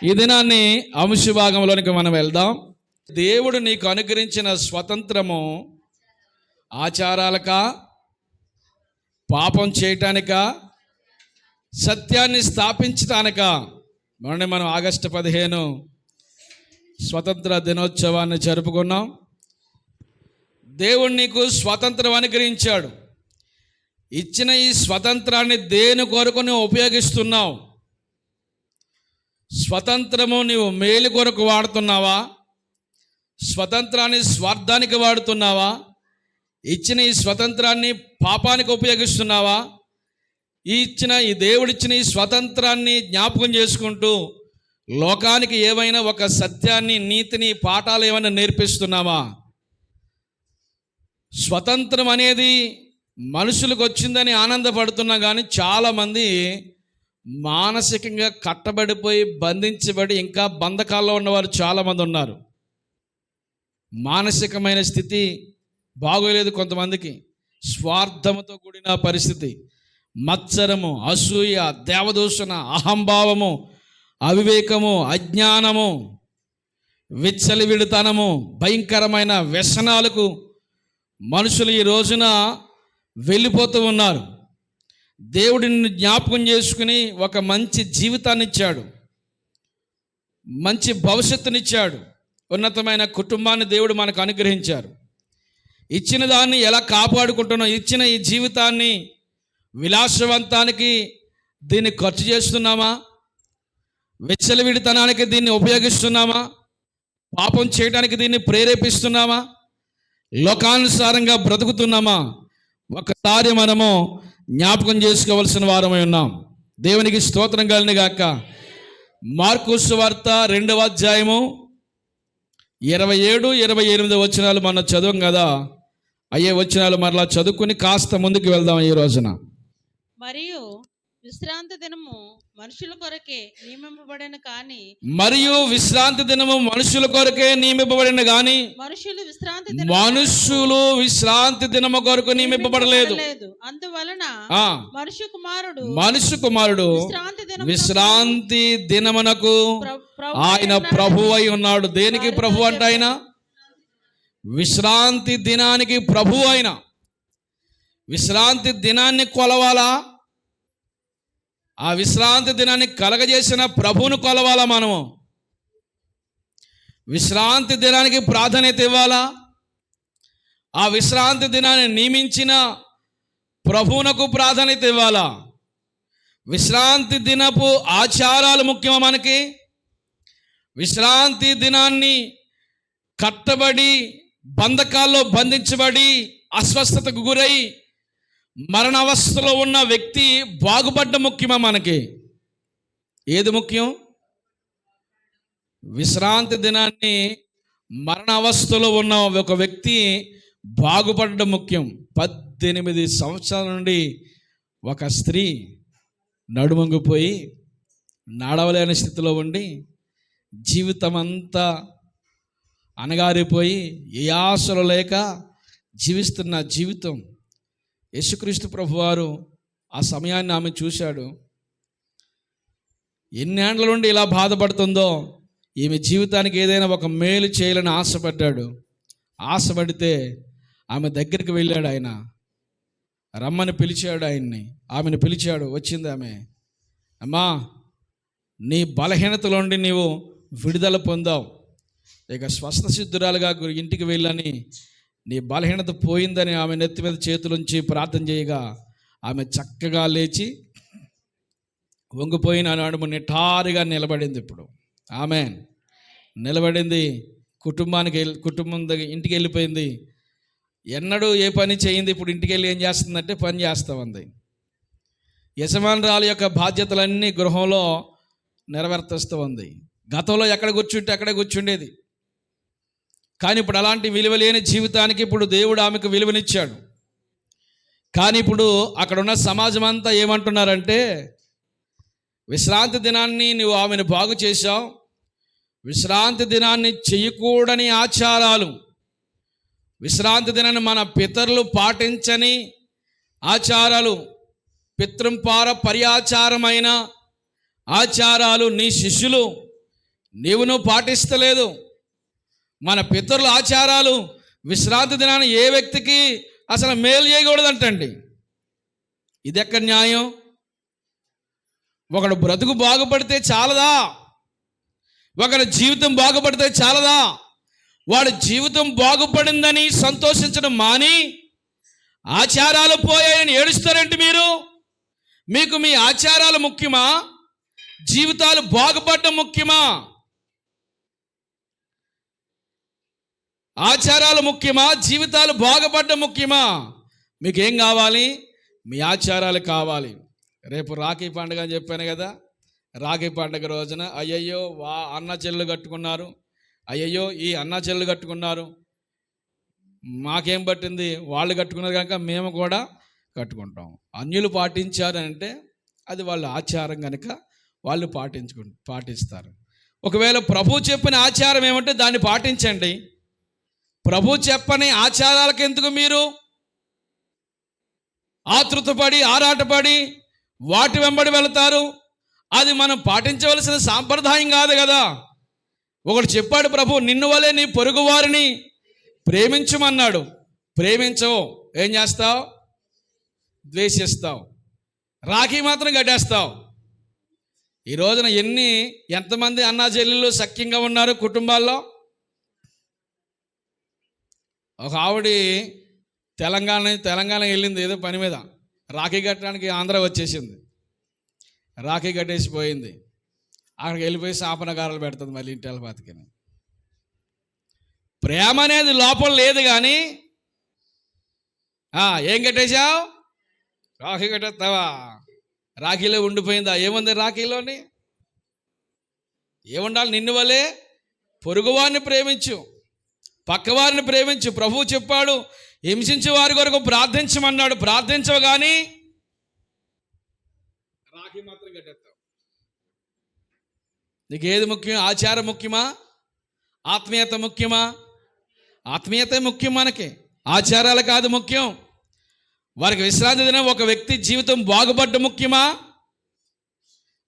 ఈ దినాన్ని అంశ భాగంలోనికి మనం వెళ్దాం. దేవుడు నీకు అనుగ్రహించిన స్వతంత్రము ఆచారాలకా, పాపం చేయటానికా, సత్యాన్ని స్థాపించటానికా? మనం ఆగస్టు 15 స్వతంత్ర దినోత్సవాన్ని జరుపుకున్నాం. దేవుడు నీకు స్వతంత్రం అనుగ్రహించాడు. ఇచ్చిన ఈ స్వతంత్రాన్ని దేని కొరకు నువ్వు ఉపయోగిస్తున్నావు? స్వతంత్రము నీవు మేలు కొరకు వాడుతున్నావా? స్వతంత్రాన్ని స్వార్థానికి వాడుతున్నావా? ఇచ్చిన ఈ స్వతంత్రాన్ని పాపానికి ఉపయోగిస్తున్నావా? ఈ దేవుడిచ్చిన ఈ స్వతంత్రాన్ని జ్ఞాపకం చేసుకుంటూ లోకానికి ఏమైనా ఒక సత్యాన్ని, నీతిని, పాఠాలు ఏమైనా నేర్పిస్తున్నావా? స్వతంత్రం అనేది మనుషులకు వచ్చిందని ఆనందపడుతున్నా కానీ చాలామంది మానసికంగా కట్టబడిపోయి బంధించబడి ఇంకా బంధకాల్లో ఉన్నవారు చాలామంది ఉన్నారు. మానసికమైన స్థితి బాగోలేదు కొంతమందికి. స్వార్థముతో కూడిన పరిస్థితి, మత్సరము, అసూయ, దేవదూషణ, అహంభావము, అవివేకము, అజ్ఞానము, విచ్చలవిడితనము, భయంకరమైన వ్యసనాలకు మనుషులు ఈ రోజున వెళ్ళిపోతూ ఉన్నారు. దేవుడిని జ్ఞాపకం చేసుకుని ఒక మంచి జీవితాన్ని ఇచ్చాడు, మంచి భవిష్యత్తునిచ్చాడు, ఉన్నతమైన కుటుంబాన్ని దేవుడు మనకు అనుగ్రహించారు. ఇచ్చిన దాన్ని ఎలా కాపాడుకుంటున్నాం? ఇచ్చిన ఈ జీవితాన్ని విలాసవంతానికి దీన్ని ఖర్చు చేస్తున్నామా? విచ్చలవిడితనానికి దీన్ని ఉపయోగిస్తున్నామా? పాపం చేయడానికి దీన్ని ప్రేరేపిస్తున్నామా? లోకానుసారంగా బ్రతుకుతున్నామా? ఒకసారి మనము జ్ఞాపకం చేసుకోవలసిన వారమై ఉన్నాం. దేవునికి స్తోత్రం కలుగును గాక. మార్కు సువార్త 2వ అధ్యాయము 27, 28 వచనాలు మనం చదువం కదా. అయ్యే వచనాలు మరలా చదువుకుని కాస్త ముందుకు వెళ్దాం ఈ రోజున. మరియు విశ్రాంతి దినము మనుషుల కొరకే నియమింపబడిన కానీ విశ్రాంతి దినము మనుషుల కొరకే నియమింపబడిన కానీ మనుషులు విశ్రాంతి దినము కొరకు నియమింపబడలేదు. అందువలన మనుష్య కుమారుడు విశ్రాంతి దినమునకు ఆయన ప్రభువు అయి ఉన్నాడు. దేనికి ప్రభు అంటే? ఆయన విశ్రాంతి దినానికి ప్రభు. ఆయన విశ్రాంతి దినాన్ని కొలవాలా? ఆ విశ్రాంతి దినాన్ని కలగజేసిన ప్రభువును కొలవాలా? మనము విశ్రాంతి దినానికి ప్రాధాన్యత ఇవ్వాలా? ఆ విశ్రాంతి దినాన్ని నియమించిన ప్రభువునకు ప్రాధాన్యత ఇవ్వాలా? విశ్రాంతి దినపు ఆచారాలు ముఖ్యమా మనకి? విశ్రాంతి దినాన్ని కట్టబడి బంధకాల్లో బంధించబడి అస్వస్థతకు గురై మరణావస్థలో ఉన్న వ్యక్తి బాగుపడ్డ ముఖ్యమా మనకి? ఏది ముఖ్యం? విశ్రాంతి దినాన్ని మరణావస్థలో ఉన్న ఒక వ్యక్తి బాగుపడడం ముఖ్యం. 18 సంవత్సరాల నుండి ఒక స్త్రీ నడుమంగిపోయి నడవలేని స్థితిలో ఉండి జీవితం అంతా అనగారిపోయి ఏ ఆశలు లేక జీవిస్తున్న జీవితం. యేసుక్రీస్తు ప్రభువారు ఆ సమయాన్ని ఆమె చూశాడు. ఎన్నేళ్ల నుండి ఇలా బాధపడుతుందో ఈమె జీవితానికి ఏదైనా ఒక మేలు చేయాలని ఆశపడ్డాడు. ఆశపడితే ఆమె దగ్గరికి వెళ్ళాడు. ఆయన రమ్మని పిలిచాడు. ఆమెను పిలిచాడు. వచ్చింది ఆమె. అమ్మా, నీ బలహీనతలో నుండి నీవు విడుదల పొందావు, ఇక స్వస్థ సిద్ధురాలుగా ఇంటికి వెళ్ళని, నీ బలహీనత పోయిందని ఆమె నెత్తి మీద చేతులుంచి ప్రార్థన చేయగా ఆమె చక్కగా లేచి వంగిపోయిన నడుము నిటారుగా నిలబడింది. ఇప్పుడు ఆమె నిలబడింది. కుటుంబం దగ్గర ఇంటికి వెళ్ళిపోయింది. ఎన్నడూ ఏ పని చేయింది, ఇప్పుడు ఇంటికి వెళ్ళి ఏం చేస్తుందంటే పని చేస్తూ ఉంది. యజమానురాలు యొక్క బాధ్యతలన్నీ గృహంలో నెరవేర్తస్తూ ఉంది. గతంలో ఎక్కడ కూర్చుంటే అక్కడే కూర్చుండేది. కానీ ఇప్పుడు అలాంటి విలువలేని జీవితానికి ఇప్పుడు దేవుడు ఆమెకు విలువనిచ్చాడు. కానీ ఇప్పుడు అక్కడ ఉన్న సమాజం అంతా ఏమంటున్నారంటే, విశ్రాంతి దినాన్ని నువ్వు ఆమెను బాగు చేశావు, విశ్రాంతి దినాన్ని చెయ్యకూడని ఆచారాలు, విశ్రాంతి దినాన్ని మన పితరులు పాటించని ఆచారాలు, పితృంపార పర్యాచారమైన ఆచారాలు నీ శిష్యులు నువ్వు పాటిస్తలేదు. మన పితరుల ఆచారాలు విశ్రాంతి దినాన్ని ఏ వ్యక్తికి అసలు మేలు చేయకూడదంటండి. ఇది ఎక్కడ న్యాయం? ఒకడు బ్రతుకు బాగుపడితే చాలదా? ఒకరి జీవితం బాగుపడితే చాలదా? వాడి జీవితం బాగుపడిందని సంతోషించడం మాని ఆచారాలు పోయాయని ఏడుస్తారంటే మీకు మీ ఆచారాలు ముఖ్యమా? జీవితాలు బాగుపడడం ముఖ్యమా? ఆచారాలు ముఖ్యమా? జీవితాలు బాగుపడడం ముఖ్యమా? మీకేం కావాలి? మీ ఆచారాలు కావాలి. రేపు రాఖీ పండుగ అని చెప్పాను కదా. రాఖీ పండుగ రోజున అయ్యయ్యో అన్న చెల్లెలు కట్టుకున్నారు, అయ్యయ్యో ఈ అన్న చెల్లెలు కట్టుకున్నారు, మాకేం పట్టింది, వాళ్ళు కట్టుకున్నారు కనుక మేము కూడా కట్టుకుంటాం. అన్యులు పాటించారు అంటే అది వాళ్ళ ఆచారం కనుక వాళ్ళు పాటిస్తారు. ఒకవేళ ప్రభు చెప్పిన ఆచారం ఏమంటే దాన్ని పాటించండి. ప్రభు చెప్పని ఆచారాలకు ఎందుకు మీరు ఆతృతపడి ఆరాటపడి వాటి వెంబడి వెళతారు? అది మనం పాటించవలసిన సాంప్రదాయం కాదు కదా. ఒకడు చెప్పాడు ప్రభు, నిన్ను వలే నీ పొరుగు వారిని ప్రేమించమన్నాడు. ప్రేమించవు, ఏం చేస్తావు? ద్వేషిస్తావు, రాఖీ మాత్రం కట్టేస్తావు. ఈ రోజున ఎంతమంది అన్నా చెల్లెళ్ళు సఖ్యంగా ఉన్నారు కుటుంబాల్లో? ఒక ఆవిడ తెలంగాణ వెళ్ళింది ఏదో పని మీద, రాఖీ కట్టడానికి ఆంధ్ర వచ్చేసింది. రాఖీ కట్టేసిపోయింది. అక్కడికి వెళ్ళిపోయి శాపనగారాలు పెడుతుంది మళ్ళీ ఇంటి బతికిని. ప్రేమ అనేది లోపల లేదు కానీ ఏం కట్టేశావు? రాఖీ కట్టేస్తావా? రాఖీలో ఉండిపోయిందా? ఏముంది రాఖీలోని? ఏముండాలి? నిన్ను వలే పొరుగువారిని ప్రేమించు, పక్కవారిని ప్రేమించు. ప్రభువు చెప్పాడు, హింసించే వారి కొరకు ప్రార్థించమన్నాడు. ప్రార్థించవు కానీ రాఖీ మాత్రం కట్టేస్తావు. నీకేది ముఖ్యం? ఆచారం ముఖ్యమా? ఆత్మీయత ముఖ్యమా? ఆత్మీయతే ముఖ్యం మనకి, ఆచారాలు కాదు ముఖ్యం. వారికి విశ్రాంతి దినం ఒక వ్యక్తి జీవితం బాగుపడ్డ ముఖ్యమా?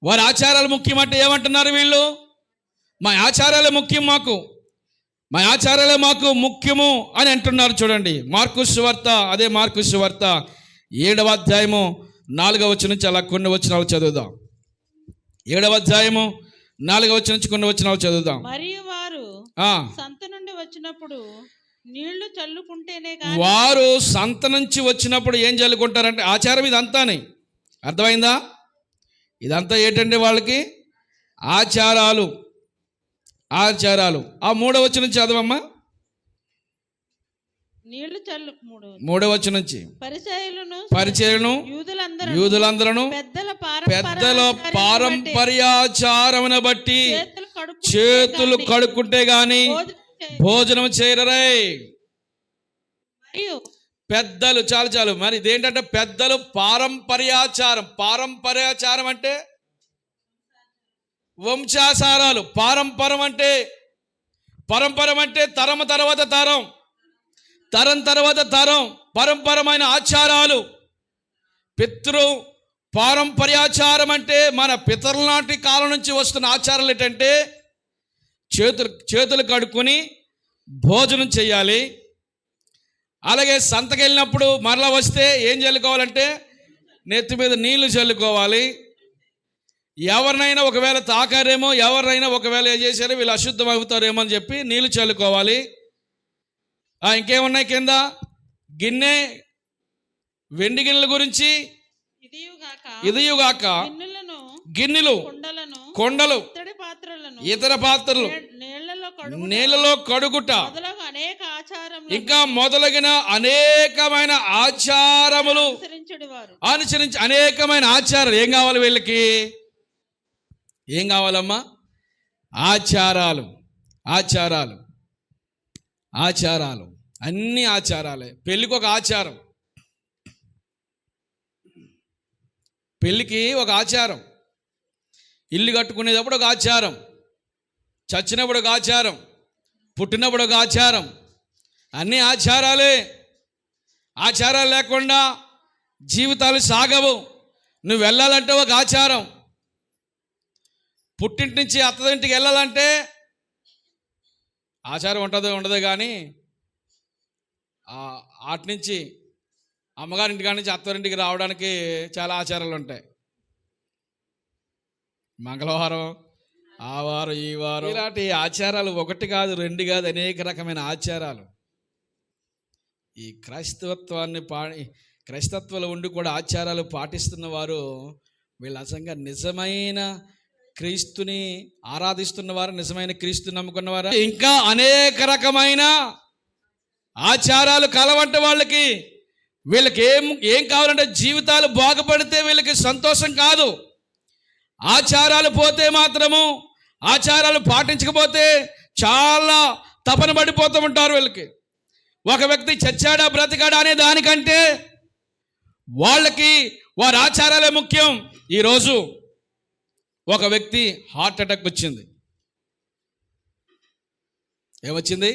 వారి ఆచారాలు ముఖ్యమంటే ఏమంటున్నారు వీళ్ళు? మా ఆచారాలే ముఖ్యం, మా ఆచారాలే మాకు ముఖ్యము అని అంటున్నారు. చూడండి మార్కు సువార్త, అదే మార్కు సువార్త 7వ అధ్యాయము 4వ వచనం నుంచి అలా కొన్ని వచనాలు చదువుదాం. 7వ అధ్యాయము 4వ వచనం నుంచి కొన్ని వచనాలు చదువుదాం. మరియు వారు సంత నుండి వచ్చినప్పుడు నీళ్లు చల్లుకుంటేనే వారు సంత నుంచి వచ్చినప్పుడు ఏం చల్లుకుంటారంటే ఆచారం ఇదంతానే. అర్థమైందా? ఇదంతా ఏంటంటే వాళ్ళకి ఆచారాలు. ఆ 3వ వచనం నుంచి చదవమ్మా. నీళ్లు చల్లు 3వ వచనం నుంచి పరిచయులను యూదులందరూ పెద్దల పారంపర్యాచారమును బట్టి చేతులు కడుక్కుంటే గాని భోజనం చేయరరే. పెద్దలు చాలు మరి ఇదేంటంటే పెద్దలు పారంపర్యాచారం అంటే వంశాచారాలు. పరంపరం అంటే తరం తర్వాత తరం తర్వాత తరం పరంపరమైన ఆచారాలు. పితృ పారంపర్యాచారం అంటే మన పితరుల నాటి కాలం నుంచి వస్తున్న ఆచారాలు ఏంటంటే చేతులు కడుక్కొని భోజనం చేయాలి. అలాగే సంతకి వెళ్ళినప్పుడు మరలా వస్తే ఏం చల్లుకోవాలంటే నెత్తి మీద నీళ్లు చల్లుకోవాలి. ఎవరినైనా ఒకవేళ తాకారేమో, ఎవరినైనా ఒకవేళ ఏం చేశారో వీళ్ళు అశుద్ధం అవుతారేమో అని చెప్పి నీళ్లు చల్లుకోవాలి. ఇంకేమున్నాయి కింద? వెండి గిన్నెల గురించి, ఇదియుగాక గిన్నెలు, కొండలు, ఇతర పాత్రలు, నీళ్ళలో కడుగుట, ఇంకా మొదలగిన అనేకమైన ఆచారములు అనుసరించి అనేకమైన ఆచారాలు. ఏం కావాలి వీళ్ళకి? ఏం కావాలమ్మా? ఆచారాలు అన్ని ఆచారాలే. పెళ్ళికి ఒక ఆచారం, పెళ్ళికి ఒక ఆచారం, ఇల్లు కట్టుకునేటప్పుడు ఒక ఆచారం, చచ్చినప్పుడు ఒక ఆచారం, పుట్టినప్పుడు ఒక ఆచారం. అన్ని ఆచారాలే. ఆచారాలు లేకుండా జీవితాలు సాగవు. నువ్వు వెళ్ళాలంటే ఒక ఆచారం, పుట్టింటి నుంచి అత్తదింటికి వెళ్ళాలంటే ఆచారం ఉండదు కానీ అటు నుంచి అమ్మగారింటి కాడి నుంచి అత్తవారింటికి రావడానికి చాలా ఆచారాలు ఉంటాయి. మంగళవారం, ఆ వారం, ఈ వారం, ఇలాంటి ఆచారాలు ఒకటి కాదు, రెండు కాదు, అనేక రకమైన ఆచారాలు. ఈ క్రైస్తత్వంలో ఉండి కూడా ఆచారాలు పాటిస్తున్న వారు వీళ్ళు అసంగా నిజమైన క్రీస్తుని ఆరాధిస్తున్నవారు, నిజమైన క్రీస్తుని నమ్ముకున్నవారు. ఇంకా అనేక రకమైన ఆచారాలు కలవంటే వాళ్ళకి వీళ్ళకి ఏం కావాలంటే జీవితాలు బాగుపడితే వీళ్ళకి సంతోషం కాదు. ఆచారాలు పోతే మాత్రము, ఆచారాలు పాటించకపోతే చాలా తపన పడిపోతూ ఉంటారు వీళ్ళకి. ఒక వ్యక్తి చచ్చాడా బ్రతికాడా అనే దానికంటే వాళ్ళకి వారి ఆచారాలే ముఖ్యం. ఈరోజు ఒక వ్యక్తి హార్ట్ అటాక్ వచ్చింది. ఏమొచ్చింది?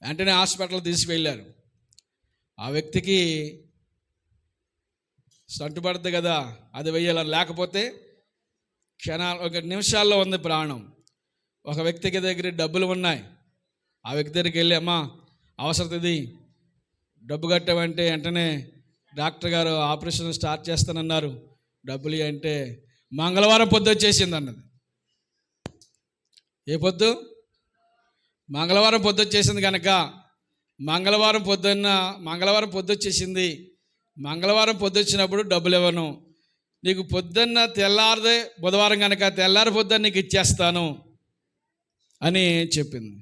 వెంటనే హాస్పిటల్ తీసుకువెళ్ళారు. ఆ వ్యక్తికి స్టంట్ పడుతుంది కదా, అది వెయ్యాలి, లేకపోతే ఒక నిమిషాల్లో ఉంది ప్రాణం. ఒక వ్యక్తికి దగ్గర డబ్బులు ఉన్నాయి. ఆ వ్యక్తి దగ్గరికి వెళ్ళి, అమ్మా అవసరం ఇది, డబ్బు కట్టామంటే వెంటనే డాక్టర్ గారు ఆపరేషన్ స్టార్ట్ చేస్తానన్నారు, డబ్బులు అంటే మంగళవారం పొద్దు వచ్చేసింది అన్నది. ఏ పొద్దు? మంగళవారం పొద్దు వచ్చేసింది కనుక మంగళవారం పొద్దు వచ్చేసింది. మంగళవారం పొద్దు వచ్చినప్పుడు డబ్బులు ఇవ్వను, నీకు పొద్దున్న తెల్లారదే బుధవారం కనుక తెల్లారి పొద్దున్న నీకు ఇచ్చేస్తాను అని చెప్పింది.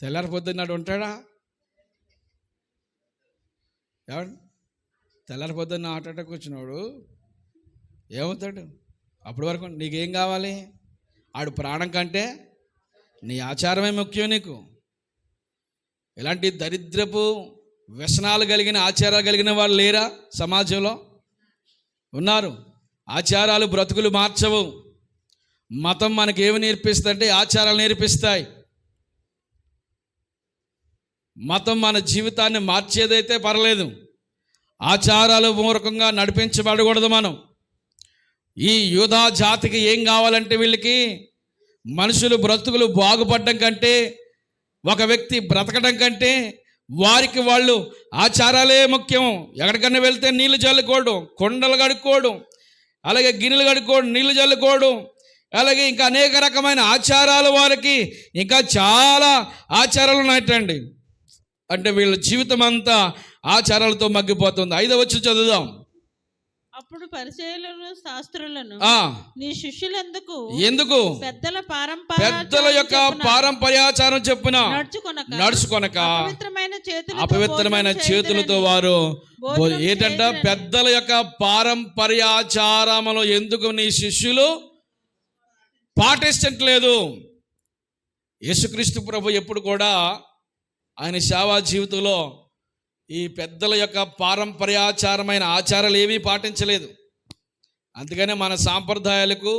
తెల్లారి పొద్దున్నాడు ఉంటాడా? ఎవడు తెల్లారి పొద్దున్న హార్ట్ అటాక్ వచ్చినాడు ఏమవుతాడు? అప్పటి వరకు నీకేం కావాలి? ఆడు ప్రాణం కంటే నీ ఆచారమే ముఖ్యం నీకు. ఇలాంటి దరిద్రపు వ్యసనాలు కలిగిన ఆచారాలు కలిగిన వాళ్ళు లేరా సమాజంలో? ఉన్నారు. ఆచారాలు బ్రతుకులు మార్చవు. మతం మనకేమి నేర్పిస్తుందంటే ఆచారాలు నేర్పిస్తాయి. మతం మన జీవితాన్ని మార్చేదైతే పర్లేదు, ఆచారాలు మూలకంగా నడిపించబడకూడదు మనం. ఈ యూదా జాతికి ఏం కావాలంటే వీళ్ళకి మనుషులు బ్రతుకులు బాగుపడడం కంటే, ఒక వ్యక్తి బ్రతకడం కంటే వారికి వాళ్ళు ఆచారాలే ముఖ్యం. ఎక్కడికన్నా వెళ్తే నీళ్లు చల్లుకోవడం, కొండలు కడుక్కోవడం, అలాగే గిన్నెలు కడుక్కోవడం, నీళ్లు చల్లుకోవడం, అలాగే ఇంకా అనేక రకమైన ఆచారాలు వారికి ఇంకా చాలా ఆచారాలు ఉన్నాయటండి. అంటే వీళ్ళ జీవితం అంతా ఆచారాలతో మగ్గిపోతుంది. 5వ వచనం చదువుదాం. అప్పుడు పరిసయ్యులను శాస్త్రులను నీ శిష్యులు ఎందుకు పెద్దల యొక్క పారంపర్యాచారం చెప్పున నడుచుకొనక అపవిత్రమైన చేతులతో వారు ఏంటంట పెద్దల యొక్క పారంపర్యాచారములు ఎందుకు నీ శిష్యులు పాటించట్లేదు? యేసుక్రీస్తు ప్రభు ఎప్పుడు కూడా ఆయన సేవా జీవితంలో ఈ పెద్దల యొక్క పారంపర్యాచారమైన ఆచారాలు ఏమీ పాటించలేదు. అందుకనే మన సాంప్రదాయాలకు,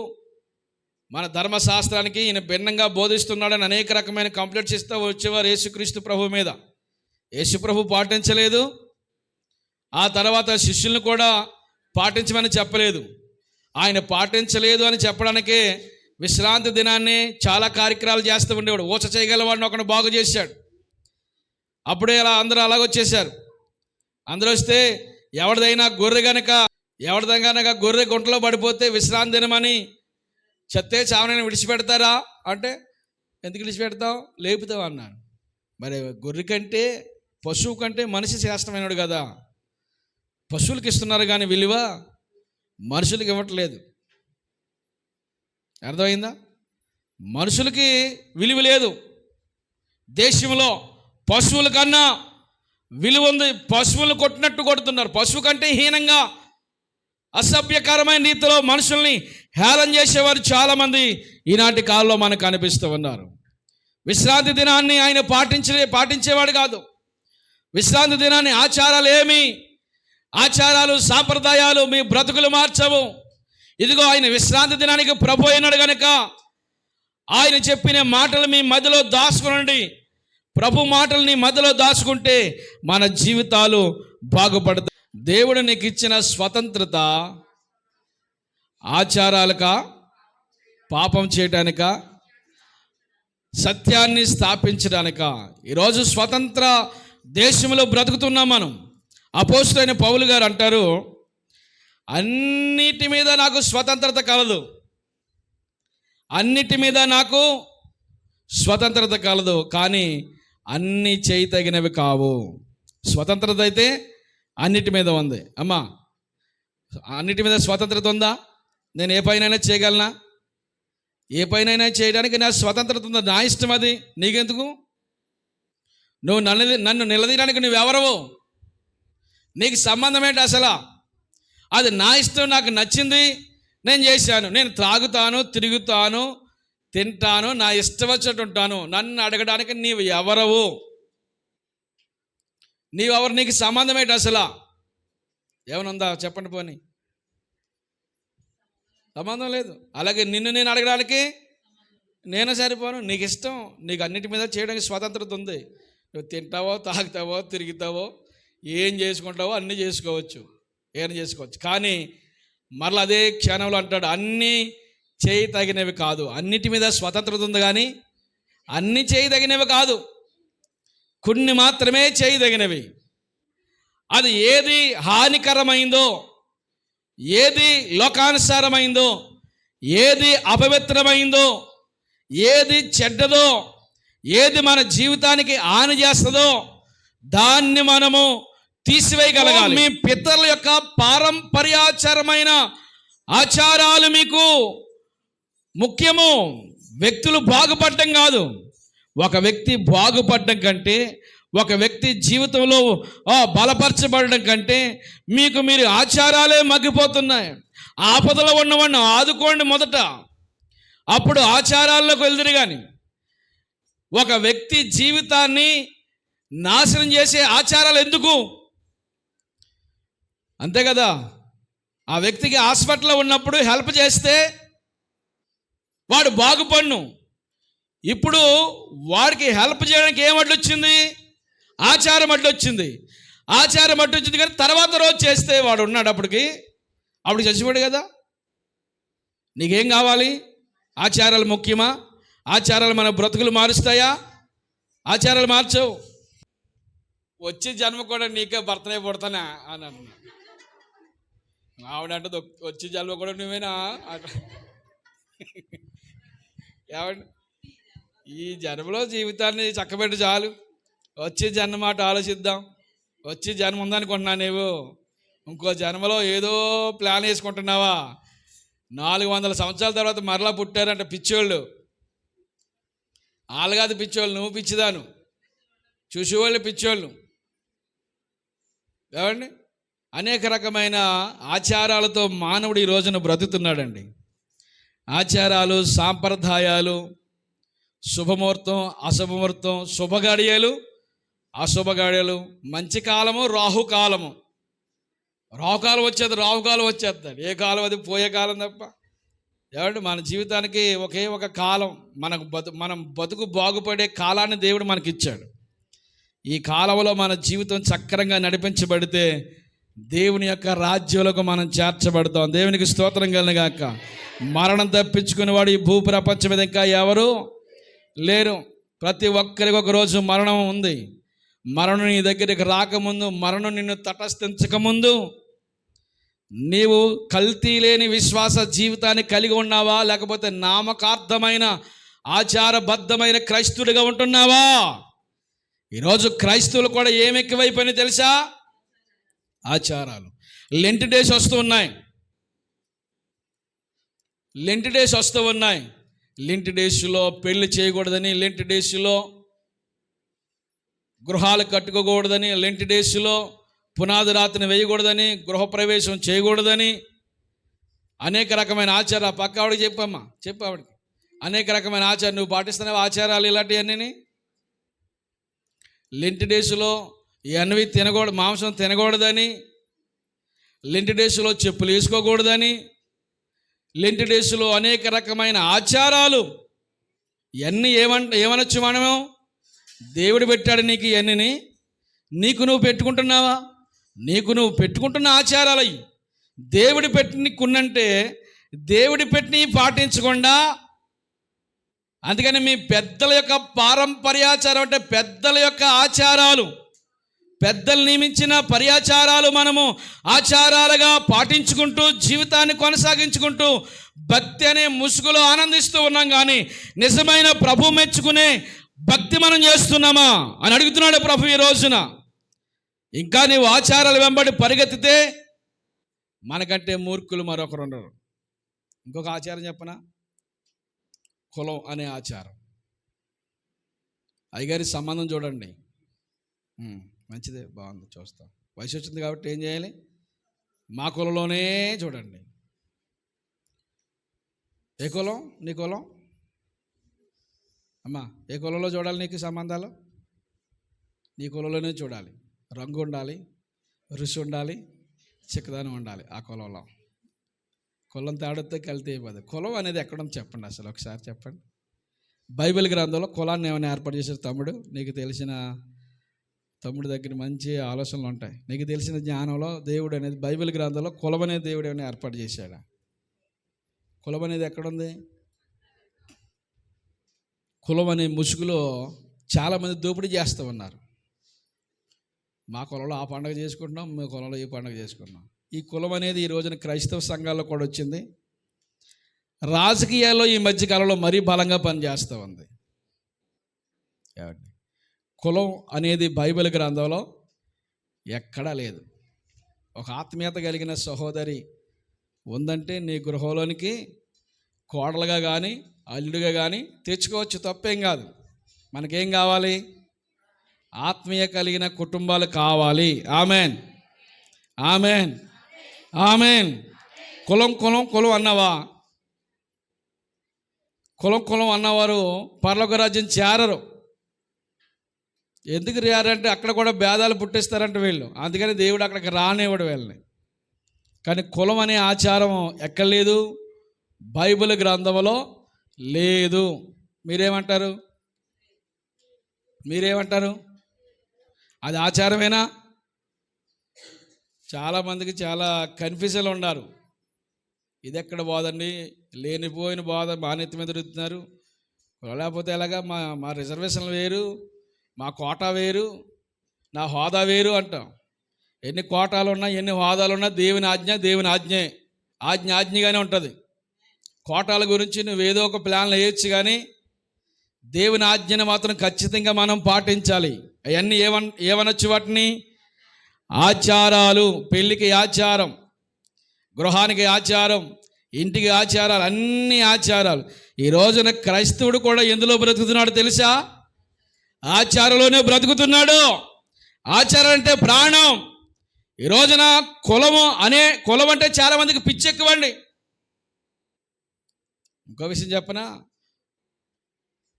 మన ధర్మశాస్త్రానికి ఈయన భిన్నంగా బోధిస్తున్నాడని అనేక రకమైన కంప్లైంట్స్ ఇస్తూ వచ్చేవారు యేసుక్రీస్తు ప్రభు మీద. యేసు ప్రభు పాటించలేదు. ఆ తర్వాత శిష్యులను కూడా పాటించమని చెప్పలేదు. ఆయన పాటించలేదు అని చెప్పడానికే విశ్రాంతి దినాన్ని చాలా కార్యక్రమాలు చేస్తూ ఉండేవాడు. ఊచ చేయగలవాడిని ఒకడు బాగు చేశాడు. అప్పుడే అలా అందరూ అలాగొచ్చేసారు. అందరూ వస్తే ఎవరిదైనా గొర్రె గుంటలో పడిపోతే విశ్రాంతి దినమని చెత్తే చావనని విడిచిపెడతారా అంటే, ఎందుకు విడిచిపెడతాం, లేపుతాం అన్నాను. మరి గొర్రె కంటే పశువు కంటే మనిషి శ్రేష్టమైనడు కదా. పశువులకి ఇస్తున్నారు కానీ విలువ మనుషులకి ఇవ్వట్లేదు. అర్థమైందా? మనుషులకి విలువ లేదు. దేశంలో పశువుల కన్నా విలువ ఉంది. పశువులను కొట్టినట్టు కొడుతున్నారు. పశువు కంటే హీనంగా అసభ్యకరమైన రీతిలో మనుషుల్ని హేళన చేసేవారు చాలామంది ఈనాటి కాలంలో మనకు కనిపిస్తూ ఉన్నారు. విశ్రాంతి దినాన్ని ఆయన పాటించేవాడు కాదు. విశ్రాంతి దినాన్ని ఆచారాలు సాంప్రదాయాలు మీ బ్రతుకులు మార్చవు. ఇదిగో ఆయన విశ్రాంతి దినానికి ప్రభు అయినాడు కనుక ఆయన చెప్పిన మాటలు మీ మధ్యలో దాచుకోనండి. ప్రభు మాటల్ని మధ్యలో దాచుకుంటే మన జీవితాలు బాగుపడతాయి. దేవుడు నీకు ఇచ్చిన స్వతంత్రత ఆచారాలకా పాపం చేయడానిక, సత్యాన్ని స్థాపించడానిక? ఈరోజు స్వతంత్ర దేశంలో బ్రతుకుతున్నాం మనం. అపోస్తలుడైన పౌలు గారు అంటారు, అన్నిటి మీద నాకు స్వతంత్రత కలదు, అన్నిటి మీద నాకు స్వతంత్రత కలదు, కానీ అన్నీ చేయతగినవి కావు. స్వతంత్రత అయితే అన్నిటి మీద ఉంది. అమ్మా, అన్నిటి మీద స్వతంత్రత ఉందా? నేను ఏ పైనైనా చేయగలనా? ఏ పైనైనా చేయడానికి నా స్వతంత్రత ఉందా? నా ఇష్టం అది, నీకెందుకు? నువ్వు నన్ను నిలదీయడానికి నువ్వెవరవు? నీకు సంబంధం ఏంటి అసలు? అది నా ఇష్టం, నాకు నచ్చింది, నేను చేశాను. నేను త్రాగుతాను, తిరుగుతాను, తింటాను, నా ఇష్టం వచ్చినట్టు ఉంటాను. నన్ను అడగడానికి నీవు ఎవరవు? నీవెవరు? నీకు సంబంధం ఏంటి అసలు? ఏమనుందా చెప్పండి. పోనీ సంబంధం లేదు. అలాగే నిన్ను నేను అడగడానికి నేను సరిపోను. నీకు ఇష్టం, నీకు అన్నిటి మీద చేయడానికి స్వతంత్రత ఉంది. నువ్వు తింటావో, తాగుతావో, తిరుగుతావో, ఏం చేసుకుంటావో అన్నీ చేసుకోవచ్చు, ఏం చేసుకోవచ్చు. కానీ మరలా అదే క్షణంలో అంటాడు, అన్నీ చేయతగినవి కాదు. అన్నిటి మీద స్వతంత్రత ఉంది, కానీ అన్నీ చేయదగినవి కాదు, కొన్ని మాత్రమే చేయదగినవి. అది ఏది హానికరమైందో, ఏది లోకానుసారమైందో, ఏది అపవిత్రమైందో, ఏది చెడ్డదో, ఏది మన జీవితానికి హాని చేస్తుందో దాన్ని మనము తీసివేయగలగాలి. మీ పితరుల యొక్క పారంపర్యాచారమైన ఆచారాలు మీకు ముఖ్యము. వ్యక్తులు బాగుపడటం కాదు. ఒక వ్యక్తి బాగుపడటం కంటే, ఒక వ్యక్తి జీవితంలో బలపరచబడడం కంటే మీరు ఆచారాలే మగ్గిపోతున్నాయి. ఆపదలో ఉన్నవాడిని ఆదుకోండి మొదట, అప్పుడు ఆచారాల్లోకి వెళ్దురు. కానీ ఒక వ్యక్తి జీవితాన్ని నాశనం చేసే ఆచారాలు ఎందుకు? అంతే కదా. ఆ వ్యక్తికి హాస్పిటల్లో ఉన్నప్పుడు హెల్ప్ చేస్తే వాడు బాగుపడ్ను. ఇప్పుడు వాడికి హెల్ప్ చేయడానికి ఏం అడ్డొచ్చింది? ఆచారం అడ్డొచ్చింది. ఆచారం అడ్డొచ్చింది, కానీ తర్వాత రోజు చేస్తే వాడు ఉన్నాడు, అప్పుడు చచ్చిపోయాడు కదా. నీకేం కావాలి? ఆచారాలు ముఖ్యమా? ఆచారాలు మన బ్రతుకులు మారుస్తాయా? ఆచారాలు మార్చవు. వచ్చే జన్మ కూడా నీకే భర్తనే పుడతానా అని అన్నా. ఆవిడంటే వచ్చే జన్మ కూడా నువ్వేనా? ఏమండి, ఈ జన్మలో జీవితాన్ని చక్కబెట్టి చాలు. వచ్చే జన్మ మాట ఆలోచిద్దాం. వచ్చే జన్మ ఉందనుకుంటున్నా నీవు. ఇంకో జన్మలో ఏదో ప్లాన్ వేసుకుంటున్నావా? 400 సంవత్సరాల తర్వాత మరలా పుట్టారంట పిచ్చోళ్ళు. ఆలుగాది పిచ్చోళ్ళు, నువ్వు పిచ్చిదాను. చూసేవాళ్ళు పిచ్చోళ్ళు. ఏమండి, అనేక రకమైన ఆచారాలతో మానవుడు ఈ రోజున బ్రతుకుతున్నాడండి. ఆచారాలు, సాంప్రదాయాలు, శుభముహూర్తం, అశుభముహూర్తం, శుభగడియలు, అశుభగడియలు, మంచి కాలము, రాహుకాలము. రాహుకాలం వచ్చేస్తాడు. ఏ కాలం అది? పోయే కాలం తప్ప. ఏమంటే మన జీవితానికి ఒకే ఒక కాలం, మనం బతుకు బాగుపడే కాలాన్ని దేవుడు మనకిచ్చాడు. ఈ కాలంలో మన జీవితం చక్రంగా నడిపించబడితే దేవుని యొక్క రాజ్యంలోకి మనం చేర్చబడతాం. దేవునికి స్తోత్రం కలుగుగాక. మరణం తప్పించుకునేవాడు ఈ భూప్రపంచం మీద ఇంకా ఎవరు లేరు. ప్రతి ఒక్కరికి ఒక రోజు మరణం ఉంది. మరణం నీ దగ్గరికి రాకముందు, మరణం నిన్ను తటస్థించకముందు నీవు కల్తీ లేని విశ్వాస జీవితాన్ని కలిగి ఉన్నావా, లేకపోతే నామకార్థమైన ఆచారబద్ధమైన క్రైస్తవుడిగా ఉంటున్నావా? ఈరోజు క్రైస్తవులు కూడా ఏం ఎక్కువైపోయినాయి తెలుసా? ఆచారాలు. లెంట్ డేస్ వస్తూ ఉన్నాయి. లెంట్ డేస్లో పెళ్లి చేయకూడదని, లెంట్ డేస్లో గృహాలు కట్టుకోకూడదని, లెంట్ డేస్లో పునాది రాత్రిని వేయకూడదని, గృహప్రవేశం చేయకూడదని, అనేక రకమైన ఆచారాలు. పక్క ఆవిడకి చెప్పమ్మా, చెప్పు ఆవిడకి. అనేక రకమైన ఆచారం నువ్వు పాటిస్తున్నావు. ఆచారాలు ఇలాంటివన్నీ లెంట్ డేస్లో ఇవన్నీ తినకూడదు, మాంసం తినకూడదని, లెంట్ డేస్లో చెప్పులు వేసుకోకూడదని, లెంట్ డేస్లో అనేక రకమైన ఆచారాలు. ఇవన్నీ ఏమనొచ్చు మనము? దేవుడు పెట్టాడు నీకు ఇవన్నీ. నీకు నువ్వు పెట్టుకుంటున్నావా? నీకు నువ్వు పెట్టుకుంటున్న ఆచారాలు అవి దేవుడు పెట్టి నీకున్నంటే దేవుడి పెట్టినవి పాటించకుండా, అందుకని మీ పెద్దల యొక్క పారంపర్యాచారం అంటే పెద్దల యొక్క ఆచారాలు, పెద్దలు నియమించిన పర్యాచారాలు మనము ఆచారాలుగా పాటించుకుంటూ జీవితాన్ని కొనసాగించుకుంటూ భక్తి అనే ముసుగులో ఆనందిస్తూ ఉన్నాం. కానీ నిజమైన ప్రభు మెచ్చుకునే భక్తి మనం చేస్తున్నామా అని అడుగుతున్నాడు ప్రభు ఈ రోజున. ఇంకా నీవు ఆచారాల వెంబడి పరిగెత్తితే మనకంటే మూర్ఖులు మరొకరు ఉండరు. ఇంకొక ఆచారం చెప్పనా, కులం అనే ఆచారం. అయ్యగారి సంబంధం చూడండి, మంచిదే, బాగుంది, చూస్తాం. వయసు వచ్చింది కాబట్టి ఏం చేయాలి, మా కులంలోనే చూడండి. ఏ కులం నీ కులం అమ్మా? ఏ కులంలో చూడాలి నీకు సంబంధాలు? నీ కులంలోనే చూడాలి. రంగు ఉండాలి, రుచి ఉండాలి, చిక్కదనం ఉండాలి. ఆ కులంలో కులం తేడాతో కలితే అయిపోదు. కులం అనేది ఎక్కడుంది చెప్పండి, అసలు ఒకసారి చెప్పండి. బైబిల్ గ్రంథంలో కులాన్ని ఏమైనా ఏర్పాటు చేశారు? తమ్ముడు, నీకు తెలిసిన తమ్ముడి దగ్గర మంచి ఆలోచనలు ఉంటాయి. నీకు తెలిసిన జ్ఞానంలో దేవుడు అనేది బైబిల్ గ్రంథంలో కులం అనేది దేవుడు ఏమైనా ఏర్పాటు చేశాడా? కులం అనేది ఎక్కడుంది? కులం అనే ముసుగులో చాలామంది దోపిడీ చేస్తూ ఉన్నారు. మా కులంలో ఆ పండుగ చేసుకుంటున్నాం, మీ కులంలో ఈ పండుగ చేసుకుంటున్నాం. ఈ కులం అనేది ఈ రోజున క్రైస్తవ సంఘాల్లో కూడా వచ్చింది. రాజకీయాల్లో ఈ మధ్యకాలంలో మరీ బలంగా పనిచేస్తూ ఉంది. కులం అనేది బైబిల్ గ్రంథంలో ఎక్కడా లేదు. ఒక ఆత్మీయత కలిగిన సహోదరి ఉందంటే నీ గృహంలోనికి కోడలుగా కానీ అల్లుడిగా కానీ తెచ్చుకోవచ్చు, తప్పేం కాదు. మనకేం కావాలి? ఆత్మీయ కలిగిన కుటుంబాలు కావాలి. Amen, amen, amen. కులం కులం కులం అన్నవా? కులం కులం అన్నవారు పరలోక రాజ్యం చేరరు. ఎందుకు రారంటే అక్కడ కూడా భేదాలు పుట్టిస్తారంట వీళ్ళు. అందుకని దేవుడు అక్కడికి రానివ్వడు వీళ్ళని. కానీ కులం అనే ఆచారం ఎక్కడ లేదు, బైబిల్ గ్రంథంలో లేదు. మీరేమంటారు? మీరేమంటారు? అది ఆచారమేనా? చాలామందికి చాలా కన్ఫ్యూజన్లు ఉన్నారు. ఇది ఎక్కడ బాధండి, లేనిపోయిన బాధ బాధ్యత మీద తిరుగుతున్నారు. లేకపోతే ఎలాగా, మా రిజర్వేషన్లు వేరు, మా కోటా వేరు, నా హోదా వేరు అంటాం. ఎన్ని కోటాలు ఉన్నా ఎన్ని హోదాలు ఉన్నా దేవుని ఆజ్ఞ దేవుని ఆజ్ఞే. ఆజ్ఞ ఆజ్ఞగానే ఉంటుంది. కోటాల గురించి నువ్వు ఏదో ఒక ప్లాన్లు వేయచ్చు, కానీ దేవుని ఆజ్ఞను మాత్రం ఖచ్చితంగా మనం పాటించాలి. అవన్నీ ఏమనొచ్చు? వాటిని ఆచారాలు. పెళ్ళికి ఆచారం, గృహానికి ఆచారం, ఇంటికి ఆచారాలు, అన్ని ఆచారాలు. ఈ రోజున క్రైస్తవుడు కూడా ఎందులో బ్రతుకుతున్నాడు తెలుసా? ఆచారంలోనే బ్రతుకుతున్నాడు. ఆచారం అంటే ప్రాణం. ఈ రోజున కులం అంటే చాలామందికి పిచ్చెక్కువండి. ఇంకో విషయం చెప్పనా,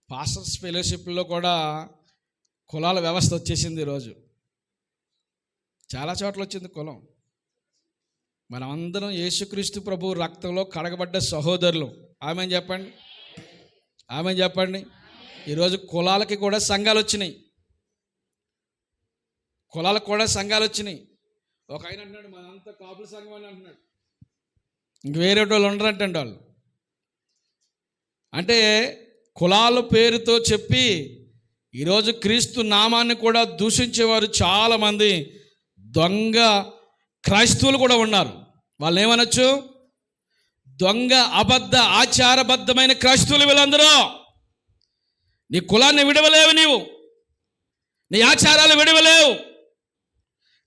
పాస్టర్స్ ఫెలోషిప్లో కూడా కులాల వ్యవస్థ వచ్చేసింది. ఈరోజు చాలా చోట్ల వచ్చింది కులం. మనమందరం యేసుక్రీస్తు ప్రభు రక్తంలో కడగబడ్డ సహోదరులు. ఆమెన్ చెప్పండి, ఆమెన్ చెప్పండి. ఈరోజు కులాలకి కూడా సంఘాలు వచ్చినాయి. కులాలకు కూడా సంఘాలు వచ్చినాయి. ఒక ఆయన అంటున్నాడు, మనంతా కాపుల సంఘం అని అంటున్నాడు. ఇంక వేరే వాళ్ళు ఉండరంటండి వాళ్ళు. అంటే కులాల పేరుతో చెప్పి ఈరోజు క్రీస్తు నామాన్ని కూడా దూషించేవారు చాలామంది దొంగ క్రైస్తవులు కూడా ఉన్నారు. వాళ్ళు ఏమనొచ్చు? దొంగ అబద్ధ ఆచారబద్ధమైన క్రైస్తవులు వీళ్ళందరూ. నీ కులాన్ని విడవలేవు, నీవు నీ ఆచారాలు విడవలేవు.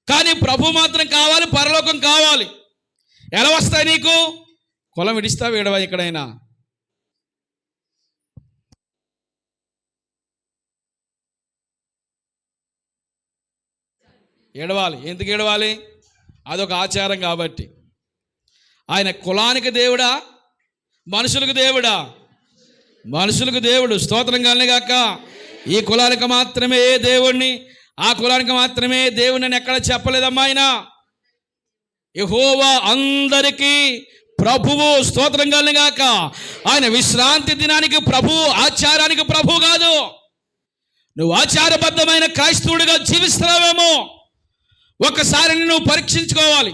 కానీ ప్రభు మాత్రం కావాలి, పరలోకం కావాలి. ఎలా వస్తాయి నీకు? కులం విడిస్తావు, విడవ ఎక్కడైనా. ఏడవాలి. ఎందుకు ఏడవాలి? అదొక ఆచారం కాబట్టి. ఆయన కులానికి దేవుడా, మనుషులకు దేవుడా? మనుషులకు దేవుడు. స్తోత్రం కలనే గాక. ఈ కులానికి మాత్రమే దేవుణ్ణి, ఆ కులానికి మాత్రమే దేవుని అని ఎక్కడ చెప్పలేదమ్మా. ఆయన యెహోవా అందరికీ ప్రభువు. స్తోత్రం కలనే గాక. ఆయన విశ్రాంతి దినానికి ప్రభు, ఆచారానికి ప్రభు కాదు. నువ్వు ఆచారబద్ధమైన క్రైస్తవుడిగా జీవిస్తున్నావేమో ఒకసారి నువ్వు పరీక్షించుకోవాలి.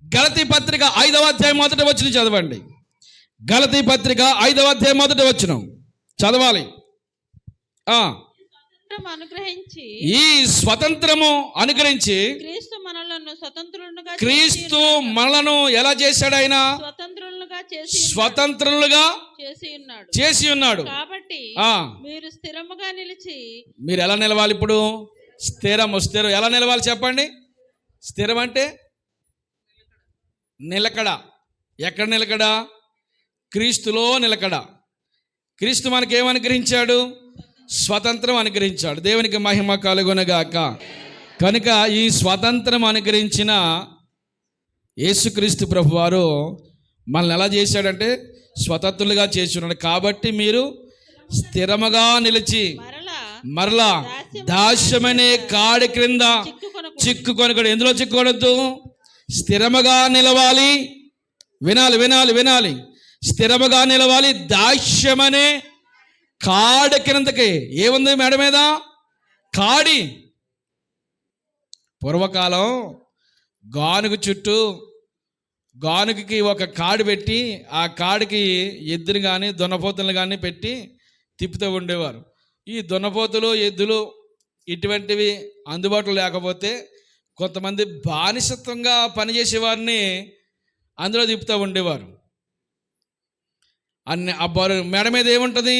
గలతీ పత్రిక 5వ అధ్యాయం 1వ వచనం చదవండి. గలతీ పత్రిక 5వ అధ్యాయం 1వ వచనం చదవాలి. అనుగ్రహించి ఈ స్వతంత్రము అనుగ్రహించి క్రీస్తు మనలను స్వతంత్రులుగా క్రీస్తు మనలను ఎలా చేశాడు? ఆయన స్వతంత్రులుగా చేసి ఉన్నాడు. కాబట్టి మీరు స్థిరముగా నిలిచి, మీరు ఎలా నిలవాలి? ఇప్పుడు స్థిరం ఎలా నిలవాలి చెప్పండి? స్థిరం అంటే నిలకడ. ఎక్కడ నిలకడ? క్రీస్తులో నిలకడ. క్రీస్తు మనకి ఏం అనుగ్రహించాడు? స్వతంత్రం అనుగ్రహించాడు. దేవునికి మహిమ కలుగునగాక. కనుక ఈ స్వతంత్రం అనుగ్రహించిన యేసుక్రీస్తు ప్రభువారు మనల్ని ఎలా చేశాడంటే స్వతంత్రులుగా చేసి ఉన్నాడు. కాబట్టి మీరు స్థిరముగా నిలిచి మరలా దాస్యమనే కాడి క్రింద చిక్కుకొనకూడదు. ఎందులో చిక్కుకోవద్దు? స్థిరముగా నిలవాలి. వినాలి వినాలి వినాలి. స్థిరముగా నిలవాలి. దాస్యమనే కాడి క్రిందకి ఏముంది మేడ మీద? కాడి. పూర్వకాలం గానుగ చుట్టూ గానుగకి ఒక కాడి పెట్టి ఆ కాడికి ఎద్దులు కానీ దున్నపోతులు కానీ పెట్టి తిప్పుతూ ఉండేవారు. ఈ దున్నపోతులు ఎద్దులు ఇటువంటివి అందుబాటులో లేకపోతే కొంతమంది బానిసత్వంగా పనిచేసేవారిని అందులో తిప్పుతూ ఉండేవారు. అబ్బారు మెడ మీద ఏముంటుంది?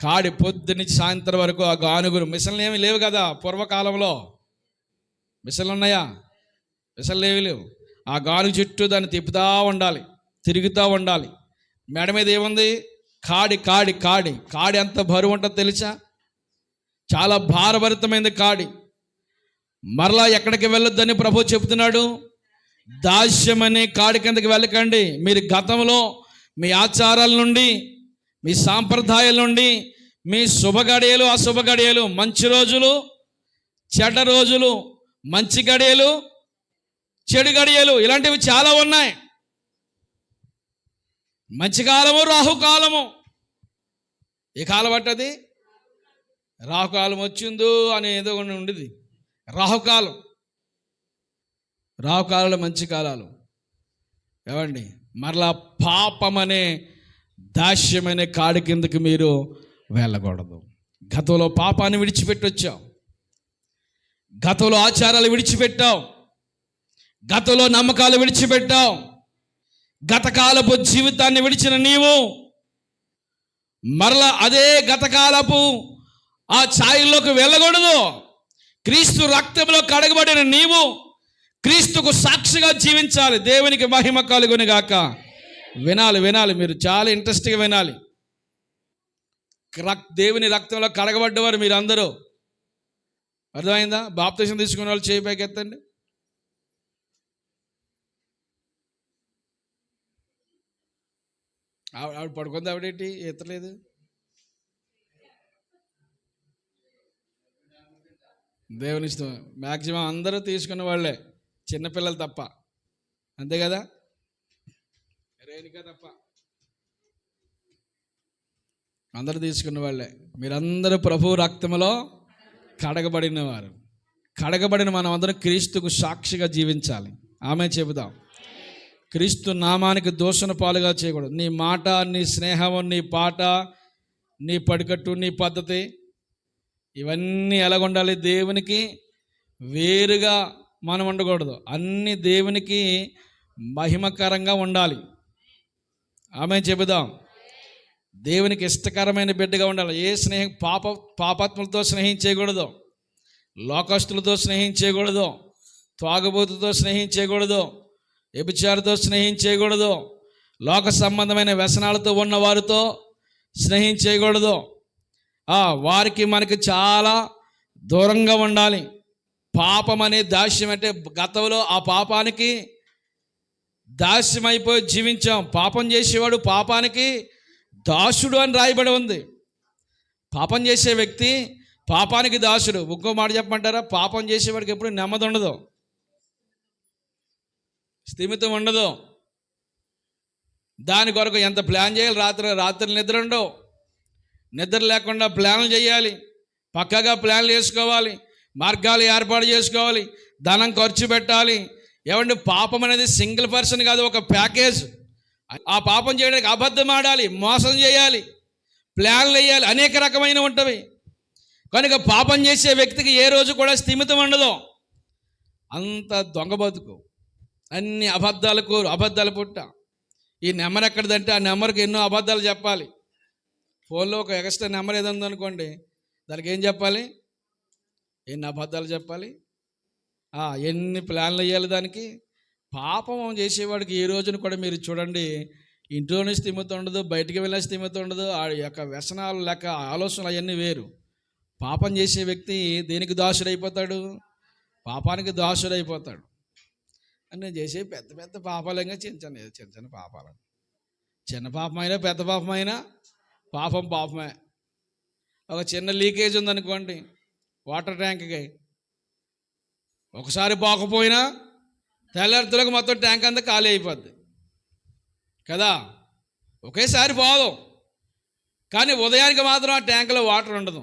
కాడి. పొద్దున్నుంచి సాయంత్రం వరకు ఆ గానుగురు. మిషన్లు ఏమి లేవు కదా పూర్వకాలంలో. మిషన్లు ఉన్నాయా? మిషన్లు ఏమి లేవు. ఆ గాను చుట్టూ దాన్ని తిప్పుతూ ఉండాలి, తిరుగుతూ ఉండాలి. మెడ మీద ఏముంది? కాడి కాడి కాడి. కాడి ఎంత బరువు ఉంటుందో తెలుసా? చాలా భారభరితమైనది కాడి. మరలా ఎక్కడికి వెళ్ళొద్దని ప్రభు చెప్తున్నాడు. దాస్యం అనే కాడి కిందకి వెళ్ళకండి. మీరు గతంలో మీ ఆచారాల నుండి, మీ సాంప్రదాయాల నుండి, మీ శుభగడియలు అశుభ గడియలు, మంచి రోజులు చెడ్డ రోజులు, మంచి గడియలు చెడు గడియలు, ఇలాంటివి చాలా ఉన్నాయి. మంచి కాలము, రాహుకాలము. ఏ కాలం పట్టది? రాహుకాలం వచ్చిందో అని ఏదో ఉండేది. రాహుకాలం, రాహుకాలంలో మంచి కాలాలు. ఏమండి? మరలా పాపం అనే దాస్యమనే కాడి కిందకి మీరు వెళ్ళకూడదు. గతంలో పాపాన్ని విడిచిపెట్టొచ్చావు, గతంలో ఆచారాలు విడిచిపెట్టావు, గతంలో నమ్మకాలు విడిచిపెట్టావు, గతకాలపు జీవితాన్ని విడిచిన నీవు మరలా అదే గతకాలపు ఆ ఛాయల్లోకి వెళ్ళకూడదు. క్రీస్తు రక్తంలో కడగబడిన నీవు క్రీస్తుకు సాక్షిగా జీవించాలి. దేవునికి మహిమ కలుగును గాక. వినాలి వినాలి, మీరు చాలా ఇంట్రెస్ట్గా వినాలి. దేవుని రక్తంలో కడగబడ్డవారు మీరు అందరూ. అర్థమైందా? బాప్తిసం తీసుకున్న వాళ్ళు చేయి పైకి ఎత్తండి. ఆవిడ పడుకుంది. ఆవిడేంటి ఎత్తలేదు? దేవుని ఇష్టం. మ్యాక్సిమం అందరూ తీసుకున్న వాళ్ళే, చిన్నపిల్లలు తప్ప. అంతే కదా? రేణుక తప్ప అందరూ తీసుకున్న వాళ్ళే. మీరందరూ ప్రభు రక్తంలో కడగబడిన వారు. కడగబడిన మనం అందరం క్రీస్తుకు సాక్షిగా జీవించాలి. ఆమె చెబుదాం. క్రీస్తు నామానికి దూషణ పాలుగా చేయకూడదు. నీ మాట, నీ స్నేహము, నీ పాట, నీ పడికట్టు, నీ పద్ధతి, ఇవన్నీ ఎలాగుండాలి? దేవునికి వేరుగా మనం ఉండకూడదు. అన్ని దేవునికి మహిమకరంగా ఉండాలి. ఆమె చెబుదాం. దేవునికి ఇష్టకరమైన బిడ్డగా ఉండాలి. ఏ స్నేహం పాపాత్ములతో స్నేహం చేయకూడదు, లోకస్తులతో స్నేహం చేయకూడదు, త్రాగుబోతుతో స్నేహం చేయకూడదు, వ్యభిచారితో స్నేహం చేయకూడదు, లోక సంబంధమైన వ్యసనాలతో ఉన్న వారితో స్నేహం చేయకూడదు. వారికి మనకి చాలా దూరంగా ఉండాలి. పాపం అనే దాస్యం అంటే గతంలో ఆ పాపానికి దాస్యం అయిపోయి జీవించాం. పాపం చేసేవాడు పాపానికి దాసుడు అని రాయబడి ఉంది. పాపం చేసే వ్యక్తి పాపానికి దాసుడు. ఇంకో మాట చెప్పమంటారా? పాపం చేసేవాడికి ఎప్పుడు నెమ్మది ఉండదు, స్థిమితం ఉండదు. దాని కొరకు ఎంత ప్లాన్ చేయాలి? రాత్రి నిద్ర ఉండవు. నిద్ర లేకుండా ప్లాన్లు చేయాలి, పక్కగా ప్లాన్లు వేసుకోవాలి, మార్గాలు ఏర్పాటు చేసుకోవాలి, ధనం ఖర్చు పెట్టాలి. ఏమంటే పాపం అనేది సింగిల్ పర్సన్ కాదు, ఒక ప్యాకేజ్. ఆ పాపం చేయడానికి అబద్ధం ఆడాలి, మోసం చేయాలి, ప్లాన్లు వేయాలి, అనేక రకమైన ఉంటవి. కనుక పాపం చేసే వ్యక్తికి ఏ రోజు కూడా స్థిమితం ఉండదు. అంత దొంగ బతుకు, అన్ని అబద్ధాల పుట్ట. ఈ నెంబర్ ఎక్కడిదంటే ఆ నెంబర్కి ఎన్నో అబద్ధాలు చెప్పాలి. ఫోన్లో ఒక ఎక్స్ట్రా నెంబర్ ఏదో ఉందనుకోండి, దానికి ఏం చెప్పాలి, ఎన్ని అబద్ధాలు చెప్పాలి, ఎన్ని ప్లాన్లు వేయాలి దానికి. పాపం చేసేవాడికి ఈ రోజున కూడా మీరు చూడండి, ఇంట్లోనే స్థిమితం ఉండదు, బయటికి వెళ్ళిన స్థిమితం ఉండదు. ఆ యొక్క వ్యసనాలు లేక ఆలోచనలు అవన్నీ వేరు. పాపం చేసే వ్యక్తి దేనికి దాసుడైపోతాడు? పాపానికి దాసుడైపోతాడు. అని చేసే పెద్ద పెద్ద పాపాలంగా చిన్న చిన్న పాపాలు. చిన్న పాపమైనా పెద్ద పాపమైనా పాపమే. ఒక చిన్న లీకేజ్ ఉందనుకోండి వాటర్ ట్యాంక్కి, ఒకసారి పోకపోయినా తెల్లారితులకు మొత్తం ట్యాంక్ అంతా ఖాళీ అయిపోద్ది కదా. ఒకేసారి పోదు, కానీ ఉదయానికి మాత్రం ఆ ట్యాంకులో వాటర్ ఉండదు.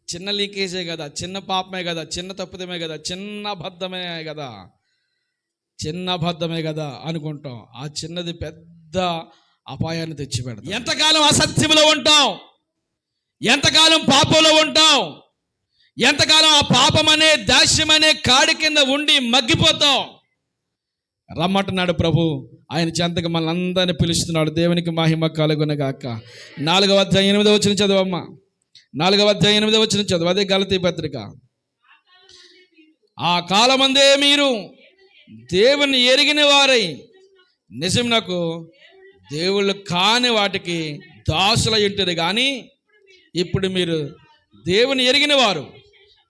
చిన్న లీకేజే కదా, చిన్న పాపమే కదా, చిన్న తప్పుదమే కదా, చిన్న అబద్ధమే కదా అనుకుంటాం. ఆ చిన్నది పెద్ద అపాయాన్ని తెచ్చిపెడతాం. ఎంతకాలం అసత్యంలో ఉంటాం, ఎంతకాలం పాపంలో ఉంటాం, ఎంతకాలం ఆ పాపం అనే దాస్యం అనే కాడి కింద ఉండి మగ్గిపోతాం. రమ్మంటున్నాడు ప్రభు, ఆయన చెంతకు మనల్ని అందరినీ పిలుస్తున్నాడు. దేవునికి మహిమ కలుగునగాక. 4వ అధ్యాయం 8వ వచనం చదవమ్మా. 4వ అధ్యాయం 8వ వచనం చదువు. అదే గలతీ పత్రిక. ఆ కాలమందే మీరు దేవుని ఎరిగిన వారై నిజమునకు దేవుళ్ళు కాని వాటికి దాసులై ఉంటారు. కానీ ఇప్పుడు మీరు దేవుని ఎరిగిన వారు,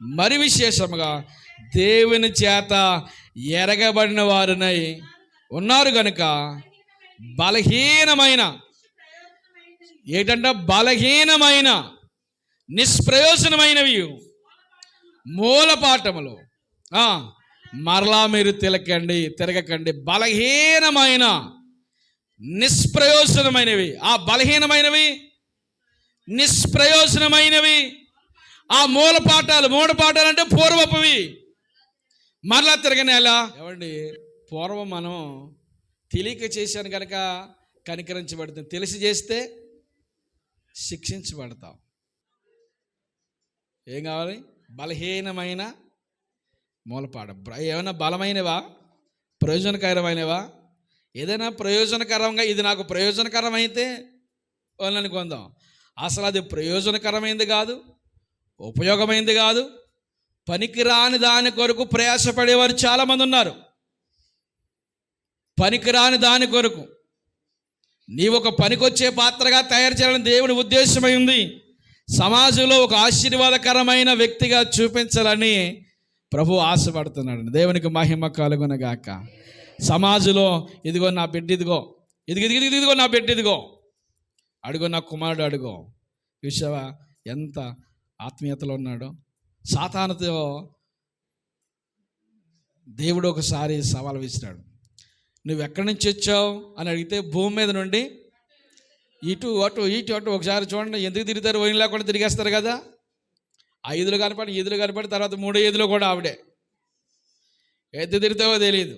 మరి విశేషముగా దేవుని చేత ఎరగబడిన వారునై ఉన్నారు గనుక బలహీనమైన నిష్ప్రయోజనమైనవి మూలపాఠములు మరలా మీరు తిరగకండి. బలహీనమైన నిష్ప్రయోజనమైనవి, ఆ బలహీనమైనవి నిష్ప్రయోజనమైనవి ఆ మూలపాఠాలు అంటే పూర్వపువి మరలా తిరగనేలా. ఏమండి, పూర్వం మనం తెలియక చేశాను కనుక కనికరించబడుతుంది, తెలిసి చేస్తే శిక్షించబడతాం. ఏం కావాలి? బలహీనమైన మూలపాఠం. ఏమైనా బలమైనవా, ప్రయోజనకరమైనవా? ఏదైనా ప్రయోజనకరంగా ఇది నాకు ప్రయోజనకరమైతే వాళ్ళని కొందాం. అసలు అది ప్రయోజనకరమైంది కాదు, ఉపయోగమైంది కాదు, పనికిరాని దాని కొరకు ప్రయాసపడేవారు చాలామంది ఉన్నారు. పనికిరాని దాని కొరకు నీవు ఒక పనికొచ్చే పాత్రగా తయారు చేయాలని దేవుని ఉద్దేశమై ఉంది. సమాజంలో ఒక ఆశీర్వాదకరమైన వ్యక్తిగా చూపించాలని ప్రభు ఆశపడుతున్నాడు. దేవునికి మహిమ కలుగునగాక. సమాజంలో ఇదిగో నా బిడ్డ, ఇదిగో నా బిడ్డ, ఇదిగో అడుగో నా కుమారుడు, అడుగో. చూసావా ఎంత ఆత్మీయతలో ఉన్నాడో. సాతానుతో దేవుడు ఒకసారి సవాల్ విసిరాడు. నువ్వు ఎక్కడి నుంచి వచ్చావు అని అడిగితే, భూమి మీద నుండి ఇటు అటు ఒకసారి చూడండి, ఎందుకు తిరుగుతారు? వైన్ లేకుండా తిరిగేస్తారు కదా. 5 కనపడి తర్వాత 3 ఈదులు కూడా ఆవిడే. ఎద్దు తిరుగుతావో తెలియదు,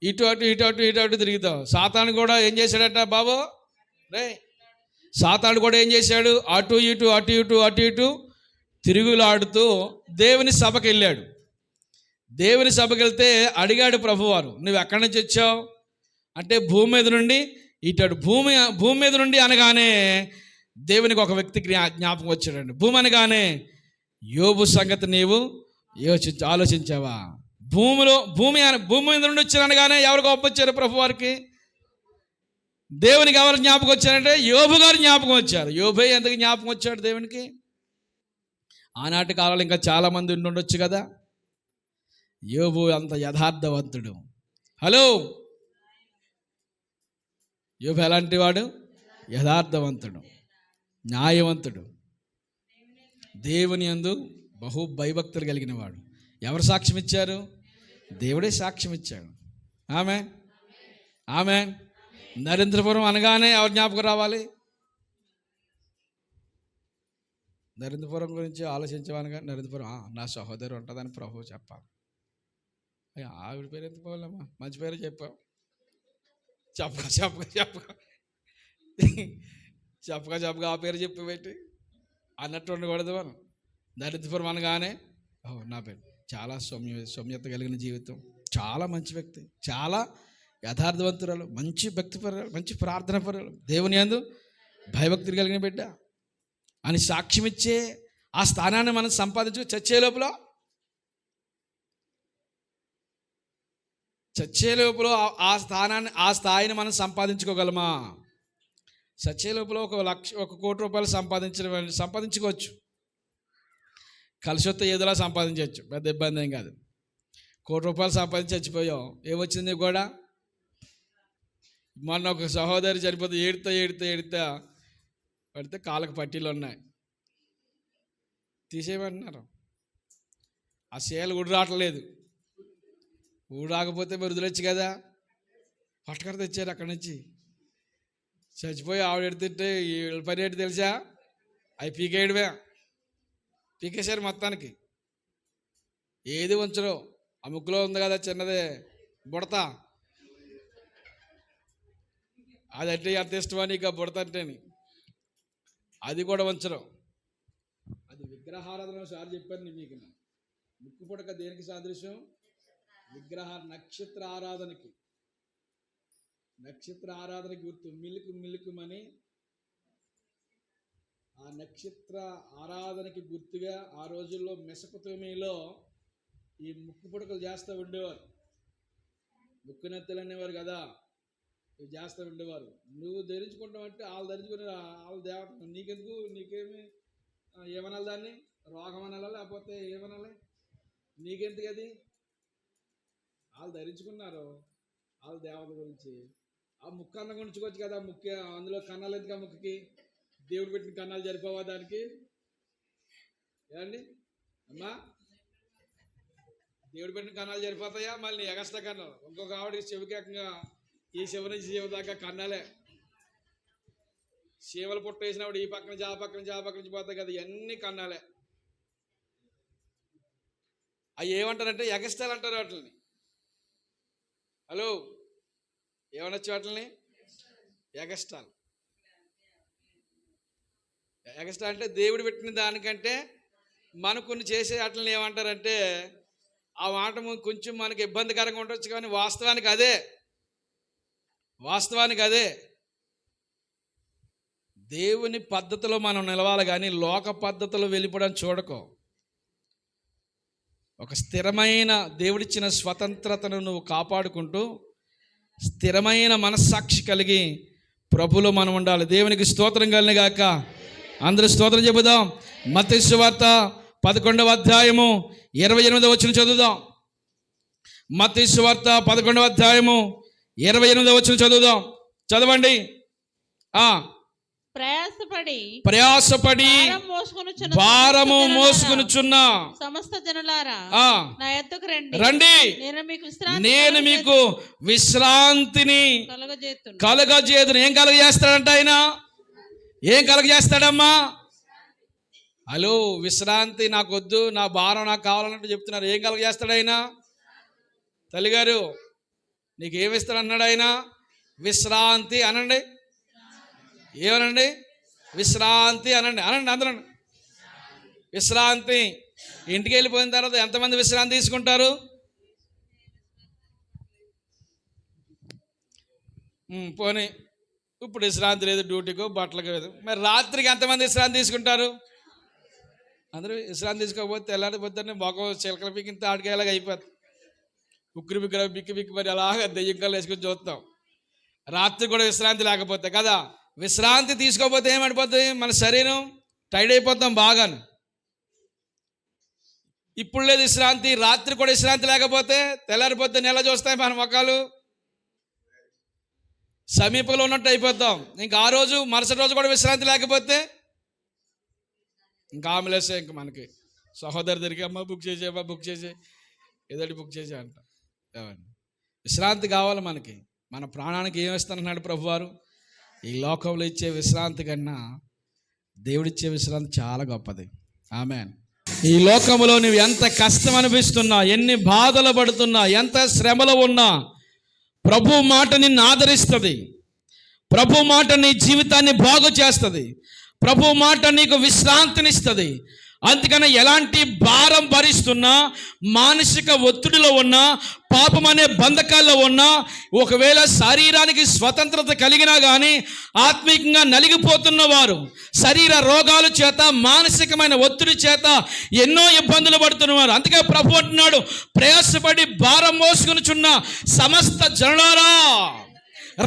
ఇటు అటు తిరుగుతావు. సాతాను కూడా ఏం చేశాడట బాబు రే, సాతాను కూడా ఏం చేశాడు? అటు ఇటు తిరుగులాడుతూ దేవుని సభకి వెళ్ళాడు. దేవుని సభకి వెళ్తే అడిగాడు ప్రభువారు, నువ్వు ఎక్కడి నుంచి వచ్చావు అంటే, భూమి మీద నుండి ఇటు. భూమి మీద నుండి అనగానే దేవునికి ఒక వ్యక్తికి జ్ఞాపకం వచ్చాడండి. భూమి అనగానే యోబు సంగతి నీవు ఆలోచించావా? భూమి మీద నుండి వచ్చారు అనగానే ఎవరు గొప్ప వచ్చారు ప్రభువారికి? దేవునికి ఎవరు జ్ఞాపకం వచ్చారంటే యోబు గారు జ్ఞాపకం వచ్చారు. యోబే ఎందుకు జ్ఞాపకం వచ్చాడు దేవునికి? ఆనాటి కాలంలో ఇంకా చాలామంది ఉండొచ్చు కదా. యోబు అంత యథార్థవంతుడు. హలో, యోబు ఎలాంటి వాడు? యథార్థవంతుడు, న్యాయవంతుడు, దేవుని యందు బహు భయభక్తులు కలిగిన వాడు. ఎవరు సాక్ష్యం ఇచ్చారు? దేవుడే సాక్ష్యం ఇచ్చాడు. ఆమెన్. నరేంద్రపురం అనగానే ఎవరు జ్ఞాపకం రావాలి? నరేంద్రపురం గురించి ఆలోచించేవానుగా, నరేంద్రపురం నా సహోదరు ఉంటుందని ప్రభు చెప్పాలి. ఆవిడ పేరు ఎందుకు పోవాలమ్మా? మంచి పేరు చెప్పావు. చెప్పగా ఆ పేరు చెప్పి పెట్టి అన్నట్టు ఉండకూడదు. మనం దరిద్రపురం అనగానే నా పేరు చాలా సౌమ్యత కలిగిన జీవితం, చాలా మంచి వ్యక్తి, చాలా యథార్థవంతురాలు, మంచి భక్తిపరురాలు, మంచి ప్రార్థన పరురాలు, దేవుని యందు భయభక్తులు కలిగిన బిడ్డ అని సాక్ష్యం ఇచ్చే ఆ స్థానాన్ని మనం చచ్చే లోపల ఆ స్థాయిని మనం సంపాదించుకోగలమా? చచ్చే లోపల 1 కోటి రూపాయలు సంపాదించుకోవచ్చు. కలిసి వస్తే ఏదోలా సంపాదించవచ్చు, పెద్ద ఇబ్బంది ఏం కాదు. 1 కోటి రూపాయలు సంపాదించి చచ్చిపోయావు, ఏమొచ్చింది కూడా? మొన్న ఒక సహోదరి చనిపోతే ఏడుతా పడితే కాళ్ళకు పట్టీలు ఉన్నాయి, తీసేయమంటున్నారు. ఆ సేలు ఊడి రావట్లేదు, ఊడి రాకపోతే మరి వదిలొచ్చు కదా, పట్టుకర తెచ్చారు అక్కడి నుంచి. చచ్చిపోయి ఆవిడ ఎడుతుంటే పని ఏంటి తెలుసా? అవి పీకేశారు మొత్తానికి. ఏది ఉంచరు. ఆ ముక్కులో ఉంది కదా చిన్నదే బుడత, అదంటే ఎంత ఇష్టమా నీకు? ఆ బుడత అంటేని అది కూడా ఉంచరు. అది విగ్రహారాధన సార్ చెప్పాను మీకు. ముక్కు పుడక దేనికి సాదృశ్యం? నక్షత్ర ఆరాధనకి గుర్తు. మిలుకుమని ఆ నక్షత్ర ఆరాధనకి గుర్తుగా ఆ రోజుల్లో మెసొపొతేమియాలో ఈ ముక్కు పుడకలు చేస్తూ ఉండేవారు. ముక్కునెత్తలు అనేవారు కదా, ఇవి చేస్తూ ఉండేవారు. నువ్వు ధరించుకుంటావంటే వాళ్ళు ధరించుకునే వాళ్ళ దేవత, నీకెందుకు? నీకేమి ఏమనాలి దాన్ని? రోగం అనాలా లేకపోతే ఏమనాలి? నీకెందుకు అది? వాళ్ళు ధరించుకున్నారు వాళ్ళ దేవత గురించి. ఆ ముక్కు అన్నం ఉంచుకోవచ్చు కదా, ముక్కు అందులో కన్నాలు ఎందుకు? ఆ ముక్కుకి దేవుడు పెట్టిన కన్నాలు సరిపోవా దానికి? ఏమండి అమ్మా, దేవుడు పెట్టిన కన్నాలు సరిపోతాయా? మళ్ళీ ఎగస్ట్రా కన్నాలు. ఇంకొక ఆవిడకి చెవికేకంగా ఈ శివ నుంచి శివ దాకా కన్నాలే. శివలు పుట్ట వేసినప్పుడు ఈ పక్కన ఆ పక్కన నుంచి పోతాయి కదా, ఇవన్నీ కన్నాలే. అవి ఏమంటారంటే ఎగస్ట్రాలు అంటారు వాటిని. హలో, ఏమనొచ్చు వాటిని? ఎగస్ట్రాలు. ఎగస్ట్రా అంటే దేవుడు పెట్టిన దానికంటే మనం కొన్ని చేసే వాటిని ఏమంటారంటే, ఆ మాట కొంచెం మనకి ఇబ్బందికరంగా ఉండొచ్చు కానీ వాస్తవానికి అదే. దేవుని పద్ధతిలో మనం నిలవాలి కానీ లోక పద్ధతిలో వెళ్ళిపోవడం చూడకో. ఒక స్థిరమైన దేవుడిచ్చిన స్వతంత్రతను నువ్వు కాపాడుకుంటూ స్థిరమైన మనస్సాక్షి కలిగి ప్రభులో మనం ఉండాలి. దేవునికి స్తోత్రం కలిగిన గాక. అందరూ స్తోత్రం చెబుదాం. మత్తయి సువార్త 11వ అధ్యాయము 28వ వచనం చదువుదాం. మత్తయి సువార్త 11వ అధ్యాయము 28వ వచనం చదువుదాం. చదవండి. ప్రయాసపడి భారము మోసుకొనుచున్న సమస్త జనులారా నా యొద్దకు రండి, నేను మీకు విశ్రాంతిని కలుగజేతును. ఏం కలుగజేస్తాడంట ఆయన? ఏం కలుగజేస్తాడమ్మా? హలో, విశ్రాంతి నాకు వద్దు, నా భారం నాకు కావాలన్నట్టు చెప్తున్నారు. ఏం కలుగజేస్తాడు ఆయన? తల్లిగారు నీకు ఏమిస్తాడు అన్నాడు ఆయన? విశ్రాంతి అనండి. ఏమనండి? విశ్రాంతి అనండి. అందరూ విశ్రాంతి. ఇంటికి వెళ్ళిపోయిన తర్వాత ఎంతమంది విశ్రాంతి తీసుకుంటారు? పోనీ ఇప్పుడు విశ్రాంతి లేదు, డ్యూటీకో బట్టలకు లేదు. మరి రాత్రికి ఎంతమంది విశ్రాంతి తీసుకుంటారు? అందరూ విశ్రాంతి తీసుకోకపోతే తెల్లారిపోతే మొగం చిలకల పిక్కింత ఆడికేలాగా అయిపోతుంది. ఉక్కిరి బిక్కి మరి అలాగా దెయ్యంకాలు వేసుకొని చూస్తాం. రాత్రి కూడా విశ్రాంతి లేకపోతే కదా, విశ్రాంతి తీసుకోకపోతే ఏమైపోతుంది? మన శరీరం టైర్డ్ అయిపోతాం బాగాను. ఇప్పుడు లేదు విశ్రాంతి, రాత్రి కూడా విశ్రాంతి లేకపోతే తెల్లారిపోతే నెల చూస్తాయి మన మొక్కలు, సమీపంలో ఉన్నట్టు అయిపోతాం. ఇంకా ఆ రోజు మరుసటి రోజు కూడా విశ్రాంతి లేకపోతే ఇంకా ఆమెలేసే. ఇంక మనకి సహోదరు దగ్గరికి అమ్మ బుక్ చేసే ఏదోటి బుక్ చేసే అంట. విశ్రాంతి కావాలి మనకి. మన ప్రాణానికి ఏం ఇస్తానన్నాడు ప్రభువారు? ఈ లోకంలో ఇచ్చే విశ్రాంతి కన్నా దేవుడిచ్చే విశ్రాంతి చాలా గొప్పది. ఆమేన్. ఈ లోకంలో నువ్వు ఎంత కష్టం అనిపిస్తున్నా, ఎన్ని బాధలు పడుతున్నా, ఎంత శ్రమలో ఉన్నా ప్రభు మాట నిన్ను ఆదరిస్తుంది. ప్రభు మాట నీ జీవితాన్ని బాగు చేస్తుంది. ప్రభు మాట నీకు విశ్రాంతినిస్తుంది. అందుకని ఎలాంటి భారం భరిస్తున్నా, మానసిక ఒత్తిడిలో ఉన్నా, పాపం అనే బంధకాల్లో ఉన్నా, ఒకవేళ శరీరానికి స్వతంత్రత కలిగినా కానీ ఆత్మీయంగా నలిగిపోతున్న వారు, శరీర రోగాల చేత, మానసికమైన ఒత్తిడి చేత ఎన్నో ఇబ్బందులు పడుతున్నవారు, అందుకే ప్రభు అంటున్నాడు, ప్రయాసపడి భారం మోసుకొనుచున్న సమస్త జనులారా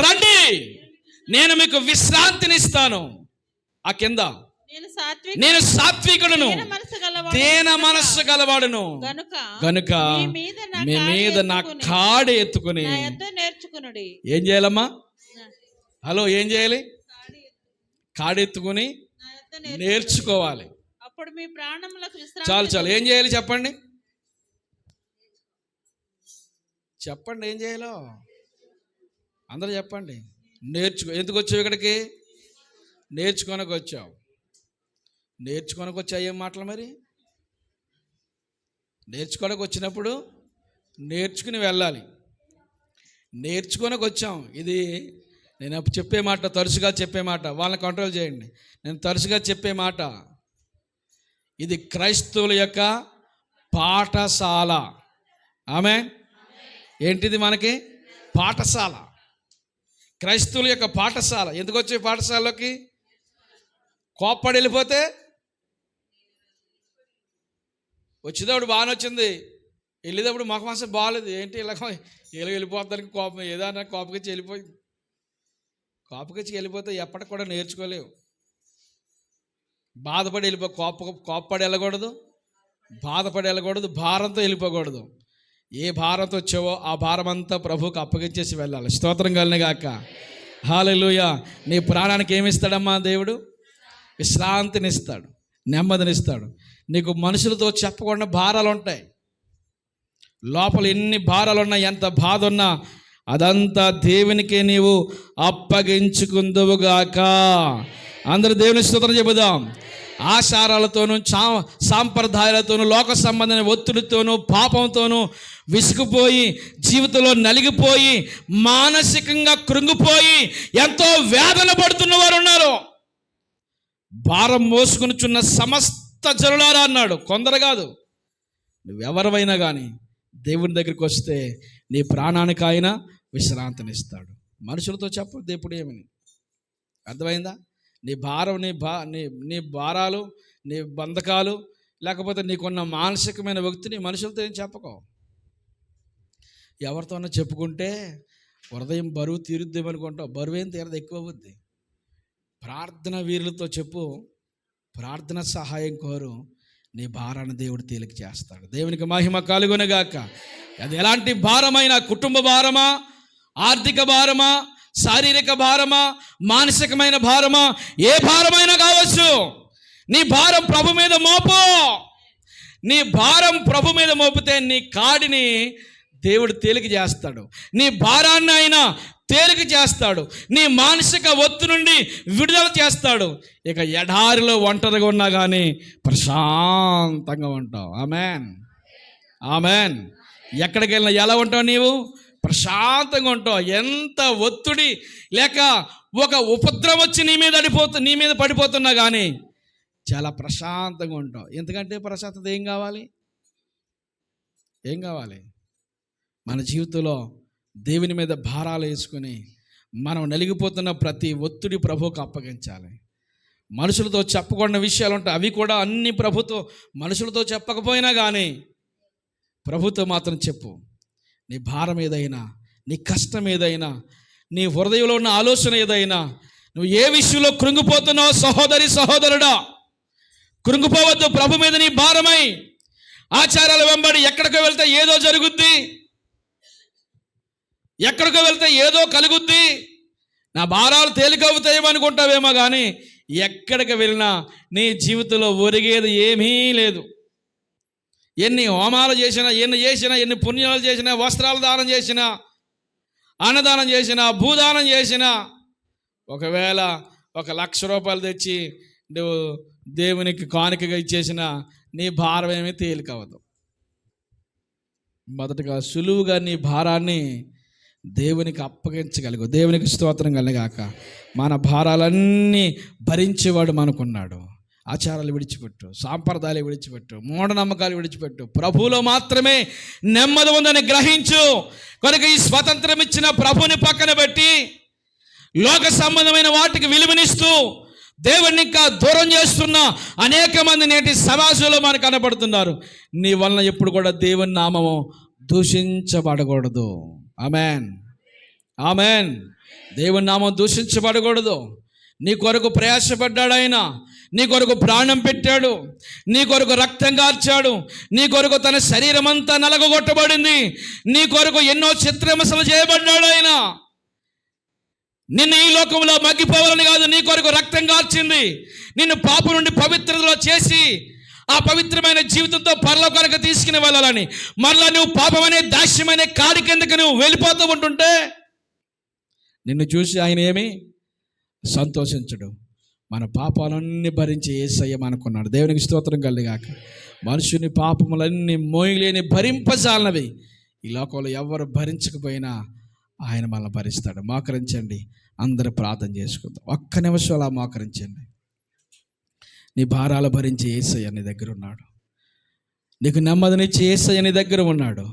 రండి, నేను మీకు విశ్రాంతినిస్తాను. ఆ కింద నేను సాత్వికుడును, దేన మనస్సు గలవాడును గనుక మీ మీద నా కాడి ఎత్తుకుని నేర్చుకునుడి. ఏం చేయాలమ్మా? హలో, ఏం చేయాలి? కాడి ఎత్తుకుని నేర్చుకోవాలి. అప్పుడు మీ ప్రాణములకు చాలు ఏం చేయాలి చెప్పండి? చెప్పండి ఏం చేయాలో అందరూ చెప్పండి. ఎందుకు వచ్చావు ఇక్కడికి? నేర్చుకోనకు వచ్చావు. నేర్చుకోనకు వచ్చావు ఏం మాటలు మరి? నేర్చుకోనకు వచ్చినప్పుడు నేర్చుకుని వెళ్ళాలి. నేర్చుకోనకు వచ్చాం. ఇది నేను చెప్పే మాట, తరచుగా చెప్పే మాట, వాళ్ళని కంట్రోల్ చేయండి. నేను తరచుగా చెప్పే మాట, ఇది క్రైస్తవుల యొక్క పాఠశాల. ఆమె ఏంటిది? మనకి పాఠశాల, క్రైస్తవుల యొక్క పాఠశాల. ఎందుకు వచ్చే పాఠశాలలోకి? కోప్పడి వెళ్ళిపోతే వచ్చేటప్పుడు బాగానే వచ్చింది, వెళ్ళేటప్పుడు మాకు మాసం బాగాలేదు, ఏంటి ఇలా వెళ్ళిపోతానికి కోపం, ఏదైనా కోపకిచ్చి వెళ్ళిపోయింది. కోపకిచ్చి వెళ్ళిపోతే ఎప్పటికి కూడా నేర్చుకోలేవు. బాధపడి కోప్పడి వెళ్ళకూడదు, బాధపడి వెళ్ళకూడదు, భారంతో వెళ్ళిపోకూడదు. ఏ భారంతో వచ్చావో ఆ భారం అంతా ప్రభువుకు అప్పగించేసి వెళ్ళాలి. స్తోత్రం కలిగాక. హల్లెలూయా. నీ ప్రాణానికి ఏమిస్తాడమ్మా దేవుడు? విశ్రాంతినిస్తాడు, నెమ్మదినిస్తాడు. నీకు మనుషులతో చెప్పకుండా భారాలు ఉంటాయి, లోపల ఎన్ని భారాలు ఉన్నా, ఎంత బాధ ఉన్నా అదంతా దేవునికి నీవు అప్పగించుకుందువుగాక. అందరూ దేవుని స్తోత్రం చెబుదాం. ఆచారాలతోనూ సాంప్రదాయాలతోనూ లోక సంబంధమైన ఒత్తిడితోనూ పాపంతోనూ విసుగుపోయి, జీవితంలో నలిగిపోయి, మానసికంగా కృంగిపోయి ఎంతో వేదన పడుతున్న వారు ఉన్నారు. భారం మోసుకొనుచున్న సమస్త జనులారా అన్నాడు. కొందరు కాదు, నువ్వెవరివైనా కానీ దేవుని దగ్గరికి వస్తే నీ ప్రాణానికి ఆయన విశ్రాంతినిస్తాడు. మనుషులతో చెప్పదు ఎప్పుడు ఏమని. అర్థమైందా? నీ భారం, నీ భారాలు, నీ బంధకాలు, లేకపోతే నీకున్న మానసికమైన వ్యక్తిని మనుషులతో ఏం చెప్పుకో. ఎవరితోనో చెప్పుకుంటే హృదయం బరువు తీరుద్దేమనుకుంటావు. బరువు ఏం తీరదు, ఎక్కువ అవుద్ది. ప్రార్థన వీరులతో చెప్పు, ప్రార్థన సహాయం కోరు, నీ భారాన్ని దేవుడు తేలిక చేస్తాడు. దేవునికి మహిమ కలుగునగాక. అది ఎలాంటి భారమైనా, కుటుంబ భారమా, ఆర్థిక భారమా, శారీరక భారమా, మానసికమైన భారమా, ఏ భారమైనా కావచ్చు, నీ భారం ప్రభు మీద మోపు. నీ భారం ప్రభు మీద మోపితే నీ కాడిని దేవుడు తేలిక చేస్తాడు, నీ భారాన్ని ఆయన తేలిక చేస్తాడు, నీ మానసిక ఒత్తిడి నుండి విడుదల చేస్తాడు. ఇక ఎడారిలో ఒంటరిగా ఉన్నా కానీ ప్రశాంతంగా ఉంటావు. Amen, amen. ఎక్కడికి వెళ్ళినా ఎలా ఉంటావు? నీవు ప్రశాంతంగా ఉంటావు. ఎంత ఒత్తిడి లేక ఒక ఉపద్రవం వచ్చి నీ మీద పడిపోతున్నా కానీ చాలా ప్రశాంతంగా ఉంటావు. ఎందుకంటే ప్రశాంతత ఏం కావాలి? ఏం కావాలి? మన జీవితంలో దేవుని మీద భారాలు వేసుకుని మనం నలిగిపోతున్న ప్రతి ఒత్తిడి ప్రభువుకు అప్పగించాలి. మనుషులతో చెప్పకుండా విషయాలు ఉంటాయి, అవి కూడా అన్ని ప్రభుతో, మనుషులతో చెప్పకపోయినా కానీ ప్రభుతో మాత్రం చెప్పు. నీ భారం ఏదైనా, నీ కష్టం ఏదైనా, నీ హృదయంలో ఉన్న ఆలోచన ఏదైనా, నువ్వు ఏ విషయంలో కృంగిపోతున్నావు సహోదరి సహోదరుడా, కృంగిపోవద్దు. ప్రభు మీద నీ భారమై ఆచారాల వెంబడి ఎక్కడికి వెళ్తే ఏదో జరుగుద్ది, ఎక్కడికి వెళ్తే ఏదో కలుగుద్ది, నా భారాలు తేలికవుతాయేమో అనుకుంటావేమో కానీ ఎక్కడికి వెళ్ళినా నీ జీవితంలో ఒరిగేది ఏమీ లేదు. ఎన్ని హోమాలు చేసినా, ఎన్ని పుణ్యాలు చేసినా, వస్త్రాలు దానం చేసినా, అన్నదానం చేసినా, భూదానం చేసినా, ఒకవేళ 1,00,000 రూపాయలు తెచ్చి నువ్వు దేవునికి కానుకగా ఇచ్చేసినా నీ భారం ఏమీ తేలికవదు. మొదటగా సులువుగా నీ భారాన్ని దేవునికి అప్పగించగలుగు. దేవునికి స్తోత్రం కలగాక. మన భారాలన్నీ భరించేవాడు మనకున్నాడు. ఆచారాలు విడిచిపెట్టు, సాంప్రదాయాలు విడిచిపెట్టు, మూఢనమ్మకాలు విడిచిపెట్టు. ప్రభువులో మాత్రమే నెమ్మది ఉందని గ్రహించు. కనుక ఈ స్వతంత్రం ఇచ్చిన ప్రభుని పక్కన పెట్టి లోక సంబంధమైన వాటికి విలువనిస్తూ దేవుణ్ణి ఇంకా దూరం చేస్తున్న అనేక మంది నేటి సమాజంలో మనకు కనబడుతున్నారు. నీ వలన ఎప్పుడు కూడా దేవుని నామము దూషించబడకూడదు. Amen, amen. దేవుని నామం దూషించబడకూడదు. నీ కొరకు ప్రయాసపడ్డాడు ఆయన, నీ కొరకు ప్రాణం పెట్టాడు, నీ కొరకు రక్తం కార్చాడు, నీ కొరకు తన శరీరం అంతా నలగొట్టబడింది, నీ కొరకు ఎన్నో చిత్రహింసలు చేయబడ్డాడు ఆయన. నిన్ను ఈ లోకంలో మగ్గిపోవాలని కాదు, నీ కొరకు రక్తం కార్చింది, నిన్ను పాపం నుండి పవిత్రతలో చేసి ఆ పవిత్రమైన జీవితంతో పరలోకానికి తీసుకుని వెళ్ళాలని. మరలా నువ్వు పాపమనే దాస్యమనే కాడి కిందకి నువ్వు వెళ్ళిపోతూ ఉంటుంటే నిన్ను చూసి ఆయన ఏమి సంతోషించడు. మన పాపాలన్నీ భరించి యేసయ్య మనకున్నాడు. దేవునికి స్తోత్రం కలుగాక. మనుషుని పాపములన్నీ మోయలేని భరింపజాలనవి ఈ లోకంలో ఎవరు భరించకపోయినా ఆయన మనల్ని భరిస్తాడు. మోకరించండి, అందరూ ప్రార్థన చేసుకుందాం. ఒక్క నిమిషం అలా మోకరించండి. నీ భారాలు భరించి యేసయ్య నీ దగ్గర ఉన్నాడు. నీకు నెమ్మదినిచ్చి యేసయ్య నీ దగ్గర ఉన్నాడు.